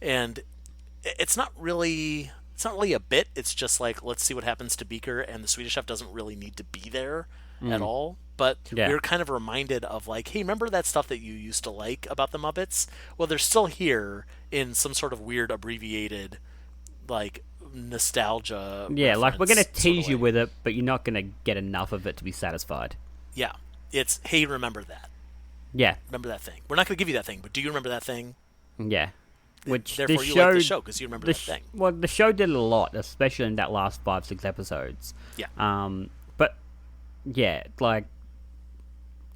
and it's not really a bit. It's just like, let's see what happens to Beaker, and the Swedish Chef doesn't really need to be there at all. But we're kind of reminded of like, hey, remember that stuff that you used to like about the Muppets? Well, they're still here in some sort of weird abbreviated, like, nostalgia. Yeah, like, we're going to tease sort of you with it, but you're not going to get enough of it to be satisfied. Yeah. It's, hey, remember that. Yeah. Remember that thing. We're not going to give you that thing, but do you remember that thing? Yeah. Which Therefore, you like the show because you remember that thing. Well, the show did a lot, especially in that last 5-6 episodes. Yeah. But, yeah, like,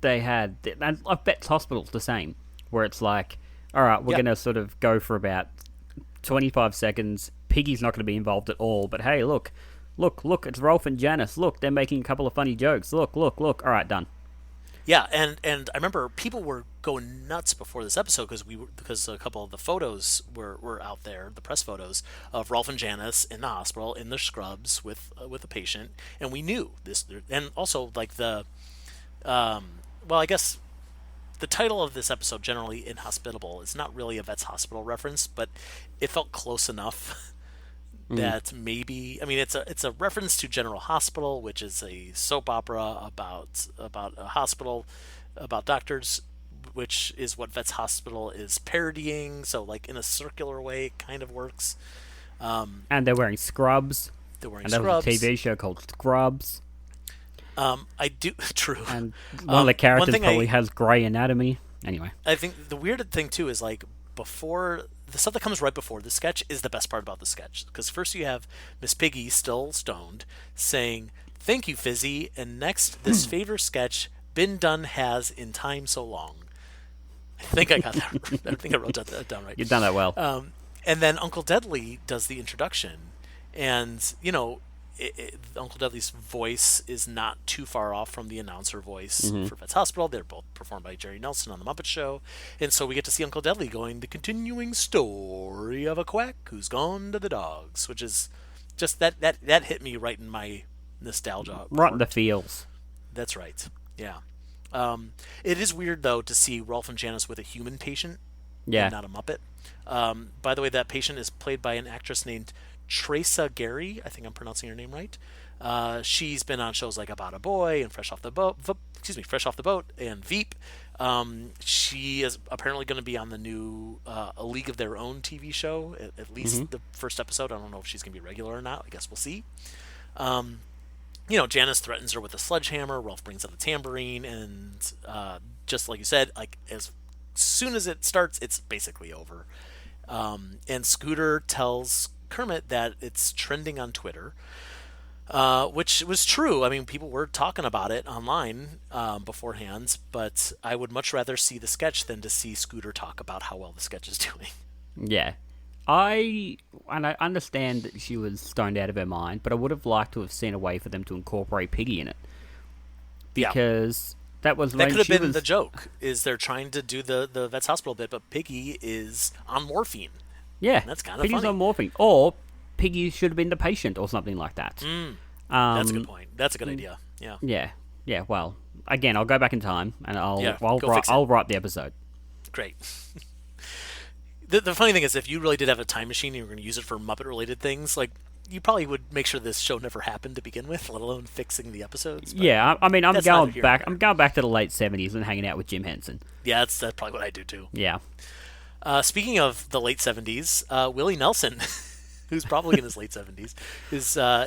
they had... And I bet Hospital's the same, where it's like, all right, we're going to sort of go for about 25 seconds. Piggy's not going to be involved at all, but hey, look, it's Rolf and Janice. Look, they're making a couple of funny jokes. Look. All right, done. Yeah, and I remember people were going nuts before this episode because a couple of the photos were out there, the press photos of Rolf and Janice in the hospital in their scrubs with a patient, and we knew this. And also, like, the well, I guess the title of this episode, generally Inhospitable, is not really a Vet's Hospital reference, but it felt close enough that maybe, I mean, it's a reference to General Hospital, which is a soap opera about a hospital, about doctors, which is what Vet's Hospital is parodying. So, like, in a circular way, it kind of works. And they're wearing scrubs. They're wearing and scrubs. There was a TV show called Scrubs. I do true. And one of the characters probably has grey anatomy. Anyway, I think the weird thing too is, like, before the stuff that comes right before the sketch is the best part about the sketch, because first you have Miss Piggy, still stoned, saying "Thank you, Fizzy," and next, this favor sketch been done has in time so long. I think I got that. I think I wrote that down right. You've done that well. And then Uncle Deadly does the introduction, and Uncle Dudley's voice is not too far off from the announcer voice for Vet's Hospital. They're both performed by Jerry Nelson on The Muppet Show. And so we get to see Uncle Dudley going, "The continuing story of a quack who's gone to the dogs," which is just, that hit me right in my nostalgia. Right in the feels. That's right. Yeah. It is weird, though, to see Rolf and Janice with a human patient and not a Muppet. By the way, that patient is played by an actress named Tresa Gary. I think I'm pronouncing her name right. She's been on shows like About a Boy and Fresh Off the Boat and Veep. She is apparently going to be on the new A League of Their Own TV show, at least the first episode. I don't know if she's going to be regular or not. I guess we'll see. Janice threatens her with a sledgehammer. Rolf brings out the tambourine, and just like you said, like, as soon as it starts, it's basically over. And Scooter tells Kermit that it's trending on Twitter, which was true. I mean, people were talking about it online beforehand, but I would much rather see the sketch than to see Scooter talk about how well the sketch is doing. Yeah. I understand that she was stoned out of her mind, but I would have liked to have seen a way for them to incorporate Piggy in it. Because that could have been the joke, is they're trying to do the Vet's Hospital bit, but Piggy is on morphine. Yeah, and that's kind of Piggy's funny. on morphine. Or Piggy should have been the patient or something like that. That's a good point. That's a good idea. Yeah. Yeah, well, again, I'll go back in time and I'll write the episode. Great. The funny thing is, if you really did have a time machine and you were going to use it for Muppet-related things, like, you probably would make sure this show never happened to begin with, let alone fixing the episodes. But yeah, I mean, I'm going back to the late 70s and hanging out with Jim Henson. Yeah, that's probably what I do too. Yeah. Speaking of the late 70s, Willie Nelson, who's probably in his late 70s,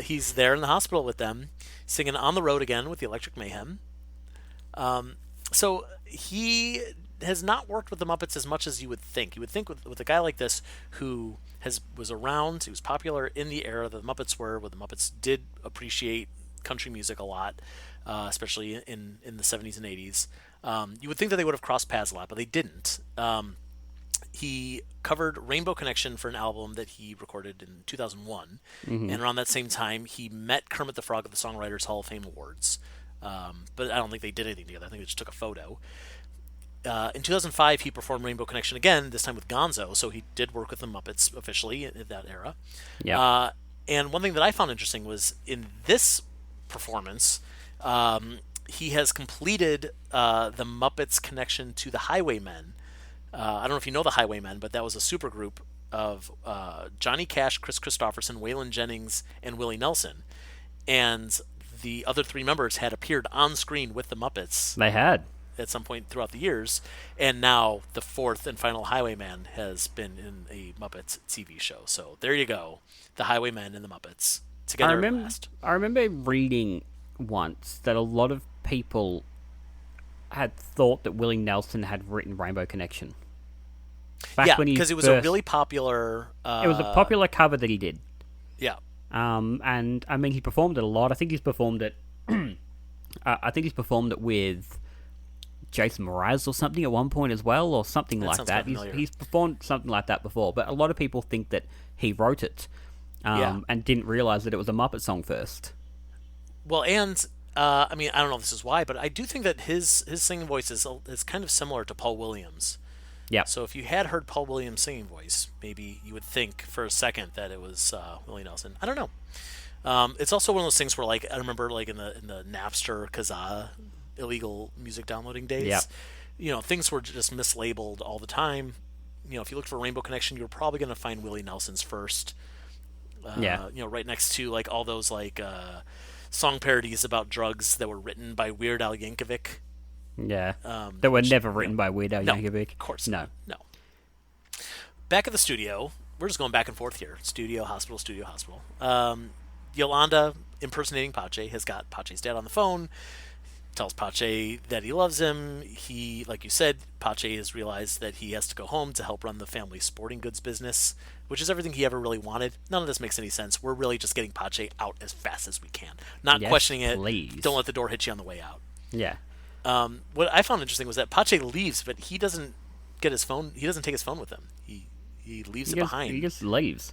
he's there in the hospital with them, singing "On the Road Again" with the Electric Mayhem. So he has not worked with the Muppets as much as you would think. You would think with a guy like this who was around, he was popular in the era that the Muppets were, where the Muppets did appreciate country music a lot, especially in the 70s and 80s. You would think that they would have crossed paths a lot, but they didn't. he covered Rainbow Connection for an album that he recorded in 2001. And around that same time, he met Kermit the Frog at the Songwriters Hall of Fame Awards. But I don't think they did anything together. I think they just took a photo. In 2005, he performed Rainbow Connection again, this time with Gonzo, so he did work with the Muppets officially in that era. Yeah. And one thing that I found interesting was in this performance, he has completed the Muppets connection to the Highwaymen. I don't know if you know the Highwaymen, but that was a supergroup of Johnny Cash, Chris Christopherson, Waylon Jennings, and Willie Nelson. And the other three members had appeared on screen with the Muppets. They had. At some point throughout the years, and now the fourth and final Highwayman has been in a Muppets TV show. So there you go, the Highwaymen and the Muppets together at last. I remember reading once that a lot of people had thought that Willie Nelson had written Rainbow Connection. Because it was a really popular... it was a popular cover that he did. Yeah. And, I mean, he performed it a lot. I think he's performed it... with... Jason Mraz or something at one point as well, or something like that. He's performed something like that before, but a lot of people think that he wrote it and didn't realize that it was a Muppet song first. Well, and I mean, I don't know if this is why, but I do think that his singing voice is kind of similar to Paul Williams. Yeah. So if you had heard Paul Williams' singing voice, maybe you would think for a second that it was Willie Nelson. I don't know. It's also one of those things where, like, I remember, like in the Napster Kazaa illegal music downloading days, things were just mislabeled all the time. If you looked for Rainbow Connection, you were probably going to find Willie Nelson's first. Right next to like all those like song parodies about drugs that were written by Weird Al Yankovic. Yeah, that were never written by Weird Al Yankovic. Of course, no. Back at the studio, we're just going back and forth here. Studio, hospital. Yolanda, impersonating Pache, has got Pache's dad on the phone. Tells Pache that he loves him. He, like you said, Pache has realized that he has to go home to help run the family sporting goods business, which is everything he ever really wanted. None of this makes any sense. We're really just getting Pache out as fast as we can. Not questioning it. Please. Don't let the door hit you on the way out. Yeah. What I found interesting was that Pache leaves, but he doesn't get his phone. He doesn't take his phone with him. He leaves it behind. He just leaves.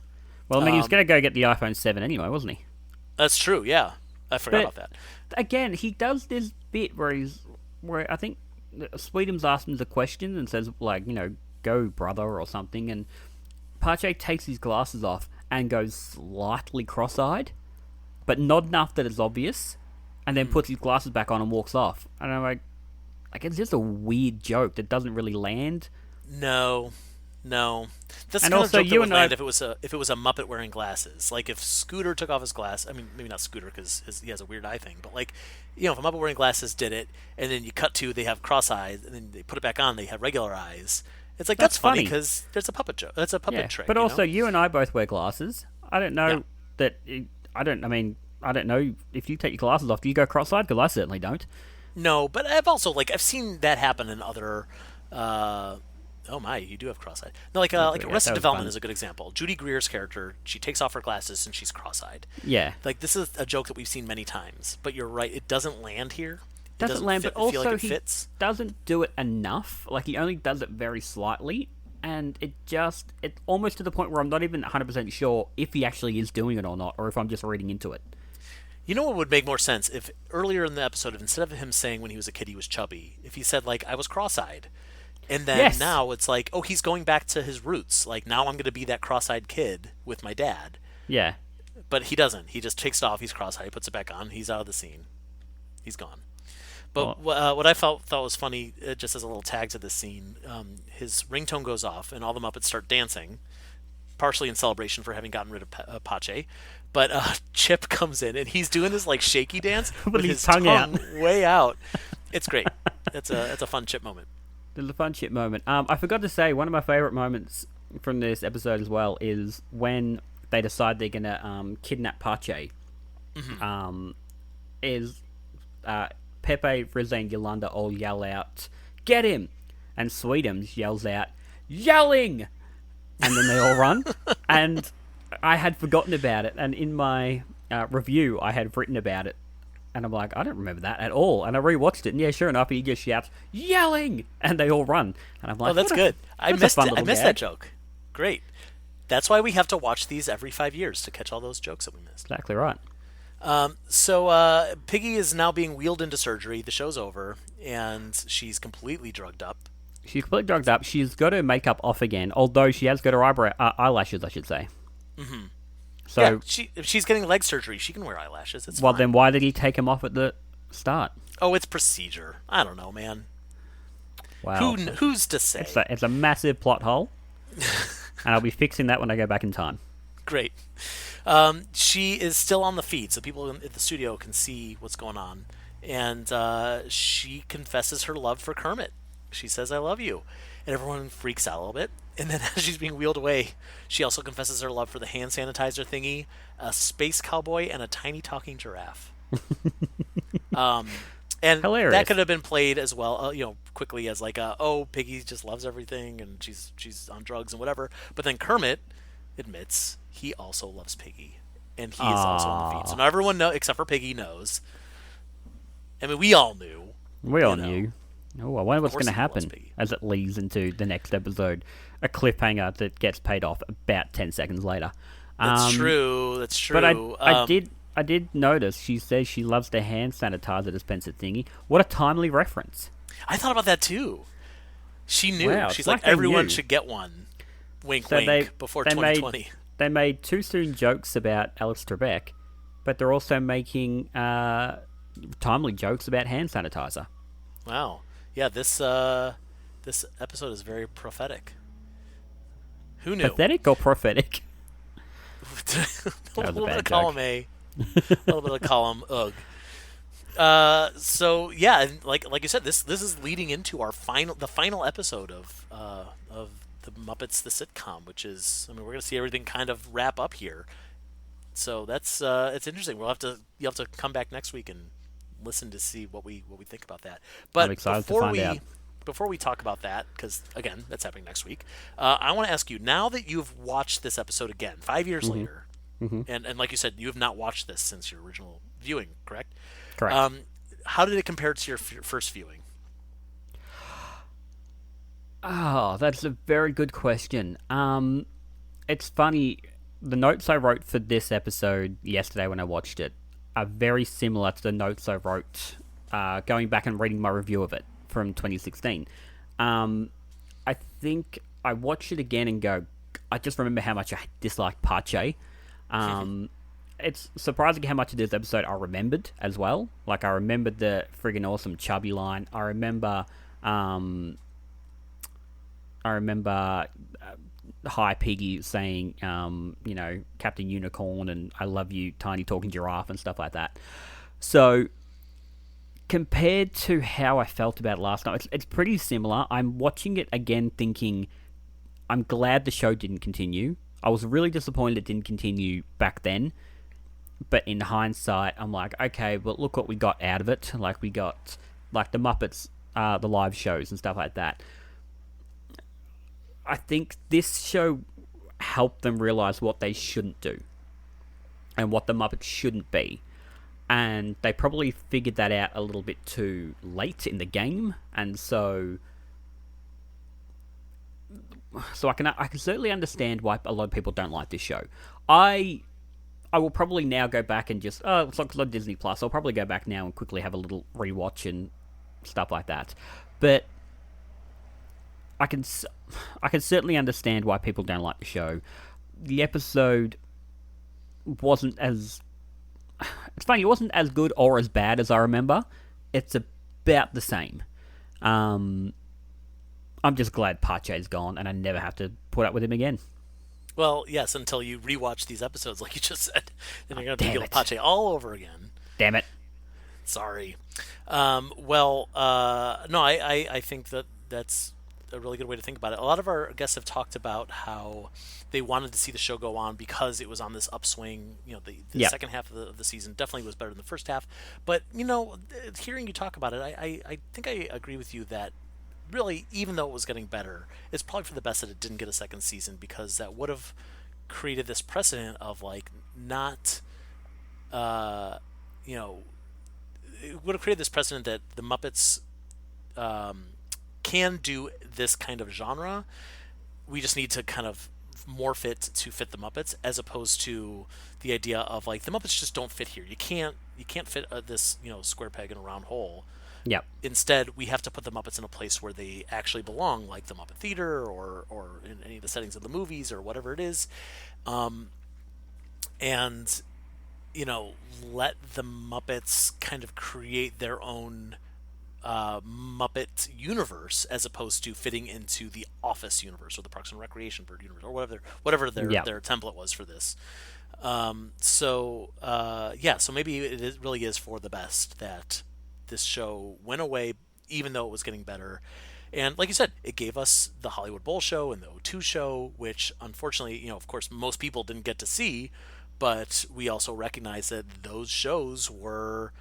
Well, I mean, he was going to go get the iPhone 7 anyway, wasn't he? That's true, yeah. I forgot about that. Again, he does this bit where I think Sweetums asks him the question and says, like, go brother or something, and Pache takes his glasses off and goes slightly cross-eyed, but not enough that it's obvious, and then puts his glasses back on and walks off. And I'm like, it's just a weird joke that doesn't really land. No. That's and the kind also, of joke that would land if it was a Muppet wearing glasses. Like if Scooter took off his glasses. I mean, maybe not Scooter because he has a weird eye thing. But like, if a Muppet wearing glasses did it, and then you cut to they have cross eyes, and then they put it back on, they have regular eyes. It's like that's funny because there's a puppet joke. That's a puppet trick. But also, you and I both wear glasses. I don't know that. I don't know if you take your glasses off. Do you go cross-eyed? Because I certainly don't. No, but I've also I've seen that happen in other. Oh my, you do have cross-eyed. No, like Arrested Development is a good example. Judy Greer's character, she takes off her glasses and she's cross-eyed. Yeah. Like this is a joke that we've seen many times, but you're right, it doesn't land here. But also he doesn't do it enough. Like he only does it very slightly, and it's almost to the point where I'm not even 100% sure if he actually is doing it or not, or if I'm just reading into it. You know what would make more sense if earlier in the episode, instead of him saying when he was a kid he was chubby, if he said I was cross-eyed. And then now it's like, oh, he's going back to his roots. Like, now I'm going to be that cross-eyed kid with my dad. Yeah. But he doesn't. He just takes it off. He's cross-eyed. He puts it back on. He's out of the scene. He's gone. But what I thought was funny, just as a little tag to this scene, his ringtone goes off, and all the Muppets start dancing, partially in celebration for having gotten rid of Pache. But Chip comes in, and he's doing this, shaky dance with his tongue out. Way out. It's great. It's a fun Chip moment. There's a fun Chip moment. I forgot to say, one of my favourite moments from this episode as well is when they decide they're going to kidnap Pache. Mm-hmm. Pepe, Rizzo, and Yolanda all yell out, "Get him!" And Sweetums yells out, "Yelling!" And then they all run. And I had forgotten about it. And in my review, I had written about it. And I'm like, I don't remember that at all. And I rewatched it, and yeah, sure enough, he just shouts, "Yelling!" And they all run. And I'm like, Oh, that's good. I missed that joke. Great. That's why we have to watch these every 5 years to catch all those jokes that we missed. Exactly right. So Piggy is now being wheeled into surgery. The show's over, and she's completely drugged up. She's completely drugged up. She's got her makeup off again, although she has got her eyelashes, I should say. Mm-hmm. So yeah, if she's getting leg surgery, she can wear eyelashes. It's well, fine. then why did he take them off at the start? Oh, it's procedure. I don't know, man. Wow. Who's to say? It's a massive plot hole, and I'll be fixing that when I go back in time. Great. She is still on the feed, so people at the studio can see what's going on. And she confesses her love for Kermit. She says, "I love you." And everyone freaks out a little bit. And then as she's being wheeled away, she also confesses her love for the hand sanitizer thingy, a space cowboy, and a tiny talking giraffe. And hilarious. That could have been played as well, quickly as like, Piggy just loves everything and she's on drugs and whatever. But then Kermit admits he also loves Piggy, and he is also on the feed. So now everyone except for Piggy knows. I mean, we all knew. We all knew. Oh, I wonder what's going to happen as it leads into the next episode. A cliffhanger that gets paid off about 10 seconds later. That's true. That's true. But I did notice she says she loves the hand sanitizer dispenser thingy. What a timely reference. I thought about that too. She knew. Wow, she's like, everyone should get one. Wink, wink. Before 2020. They made too soon jokes about Alex Trebek, but they're also making timely jokes about hand sanitizer. Wow. Yeah, this episode is very prophetic. Who knew? Pathetic or prophetic? A little bit of column A, a little bit of column ugh. So yeah, and like you said, this is leading into the final episode of the Muppets the sitcom, which is, I mean, we're gonna see everything kind of wrap up here. So that's it's interesting. You'll have to come back next week and listen to see what we think about that. But I'm excited to find out. Before we talk about that, because again, that's happening next week, I want to ask you, now that you've watched this episode again, 5 years later, and like you said, you have not watched this since your original viewing, correct? Correct. How did it compare to your first viewing? Oh, that's a very good question. It's funny, the notes I wrote for this episode yesterday when I watched it are very similar to the notes I wrote going back and reading my review of it from 2016. I think I watched it again and go, I just remember how much I disliked Pache. It's surprising how much of this episode I remembered as well. Like, I remembered the friggin' awesome chubby line. I remember Hi Piggy saying, Captain Unicorn and I love you, tiny talking giraffe and stuff like that. So, compared to how I felt about it last night, it's pretty similar. I'm watching it again thinking, I'm glad the show didn't continue. I was really disappointed it didn't continue back then. But in hindsight, I'm like, okay, well, look what we got out of it. Like, we got, like, the Muppets, the live shows and stuff like that. I think this show helped them realize what they shouldn't do and what the Muppets shouldn't be. And they probably figured that out a little bit too late in the game. And so I can certainly understand why a lot of people don't like this show. I will probably now go back and just, it's like Disney Plus. I'll probably go back now and quickly have a little rewatch and stuff like that. But I can certainly understand why people don't like the show. The episode wasn't as... It's funny, it wasn't as good or as bad as I remember. It's about the same. I'm just glad Pache's gone and I never have to put up with him again. Well, yes, until you rewatch these episodes, like you just said. Then you're going to deal with Pache all over again. Damn it. Sorry. No, I think that's a really good way to think about it. A lot of our guests have talked about how they wanted to see the show go on because it was on this upswing. The second half of the season definitely was better than the first half. But, hearing you talk about it, I think I agree with you that really, even though it was getting better, it's probably for the best that it didn't get a second season, because that would have created this precedent of, like, not, it would have created this precedent that the Muppets can do this kind of genre. We just need to kind of morph it to fit the Muppets, as opposed to the idea of like the Muppets just don't fit here. You can't fit this square peg in a round hole. Yep. Instead, we have to put the Muppets in a place where they actually belong, like the Muppet Theater or in any of the settings of the movies or whatever it is, and let the Muppets kind of create their own Muppet universe, as opposed to fitting into the Office universe or the Parks and Recreation Bird universe or whatever their template was for this. So maybe really is for the best that this show went away, even though it was getting better. And like you said, it gave us the Hollywood Bowl show and the O2 show, which unfortunately, of course, most people didn't get to see, but we also recognize that those shows were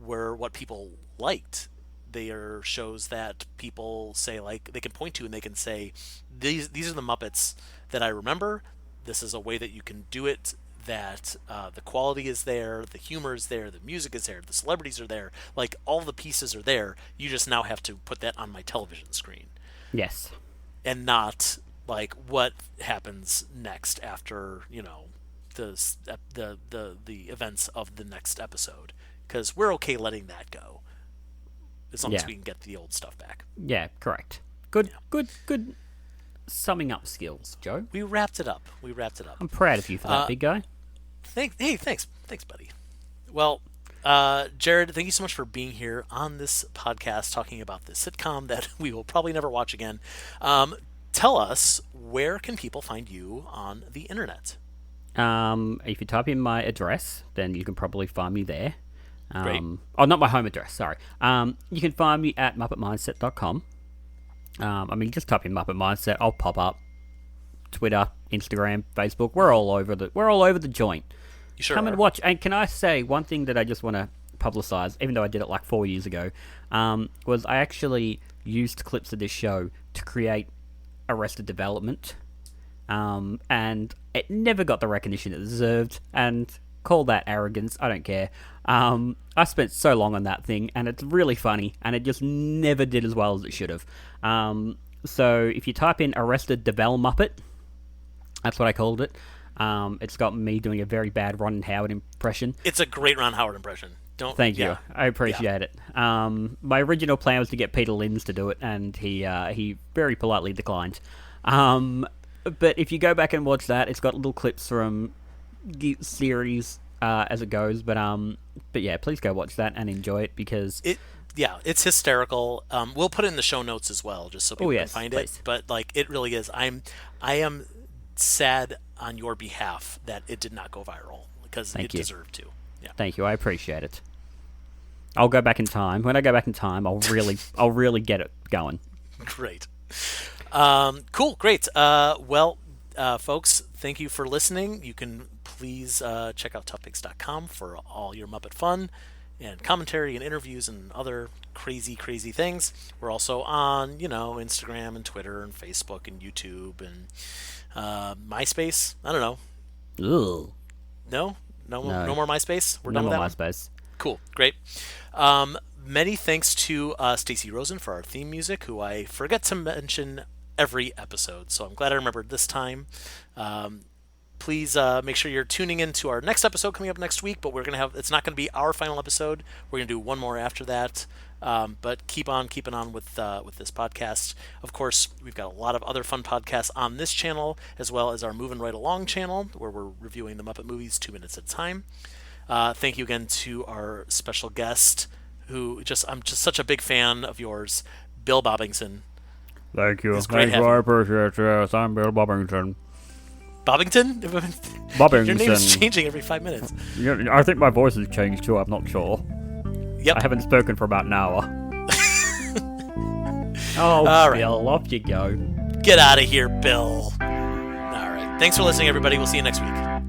what people liked. They are shows that people say, like, they can point to and they can say, these are the Muppets that I remember. This is a way that you can do it, that the quality is there, the humor is there, the music is there, the celebrities are there, like all the pieces are there. You just now have to put that on my television screen. Yes. And not like what happens next after the events of the next episode, because we're okay letting that go as long as we can get the old stuff back. Yeah, correct. Good summing up skills, Joe. We wrapped it up. I'm proud of you for that, big guy. Thanks, buddy. Well, Jarrod, thank you so much for being here on this podcast talking about this sitcom that we will probably never watch again. Tell us, where can people find you on the internet? If you type in my address, then you can probably find me there. Great. Oh, not my home address, sorry. You can find me at muppetmindset.com. Just type in Muppet Mindset, I'll pop up. Twitter, Instagram, Facebook, we're all over the joint. You sure Come are. and watch. And can I say one thing that I just want to publicize, even though I did it like 4 years ago, was I actually used clips of this show to create Arrested Development, and it never got the recognition it deserved, and call that arrogance, I don't care. I spent so long on that thing, and it's really funny, and it just never did as well as it should have. So if you type in Arrested Development Muppet, that's what I called it. It's got me doing a very bad Ron Howard impression. It's a great Ron Howard impression. Thank you. I appreciate it. My original plan was to get Peter Linz to do it, and he very politely declined. But if you go back and watch that, it's got little clips from the series as it goes. But yeah, please go watch that and enjoy it, because it's hysterical. We'll put it in the show notes as well, just so people can find please. it. But like, it really is. I am sad on your behalf that it did not go viral, because it deserved to. Yeah. Thank you. I appreciate it. I'll go back in time. When I go back in time, I'll really get it going. Great. Cool. Great. Folks, thank you for listening. You can please check out toughpigs.com for all your Muppet fun and commentary and interviews and other crazy things. We're also on, Instagram and Twitter and Facebook and YouTube and MySpace. I don't know. Ugh. No more MySpace. We're done with that. No more MySpace. Cool, great. Many thanks to Stacey Rosen for our theme music, who I forget to mention every episode, so I'm glad I remembered this time. Please make sure you're tuning in to our next episode coming up next week, but it's not going to be our final episode. We're going to do one more after that. But keep on keeping on with this podcast. Of course, we've got a lot of other fun podcasts on this channel, as well as our Moving Right Along channel, where we're reviewing the Muppet movies 2 minutes at a time. Thank you again to our special guest, I'm just such a big fan of yours, Bill Bobbington. Thank you. Thank you. I appreciate it. Yes, I'm Bill Bobbington. Bobbington? Bobbington. Your name is changing every 5 minutes. Yeah, I think my voice has changed too. I'm not sure. Yep. I haven't spoken for about an hour. Oh, all right. Bill, off you go. Get out of here, Bill. All right. Thanks for listening, everybody. We'll see you next week.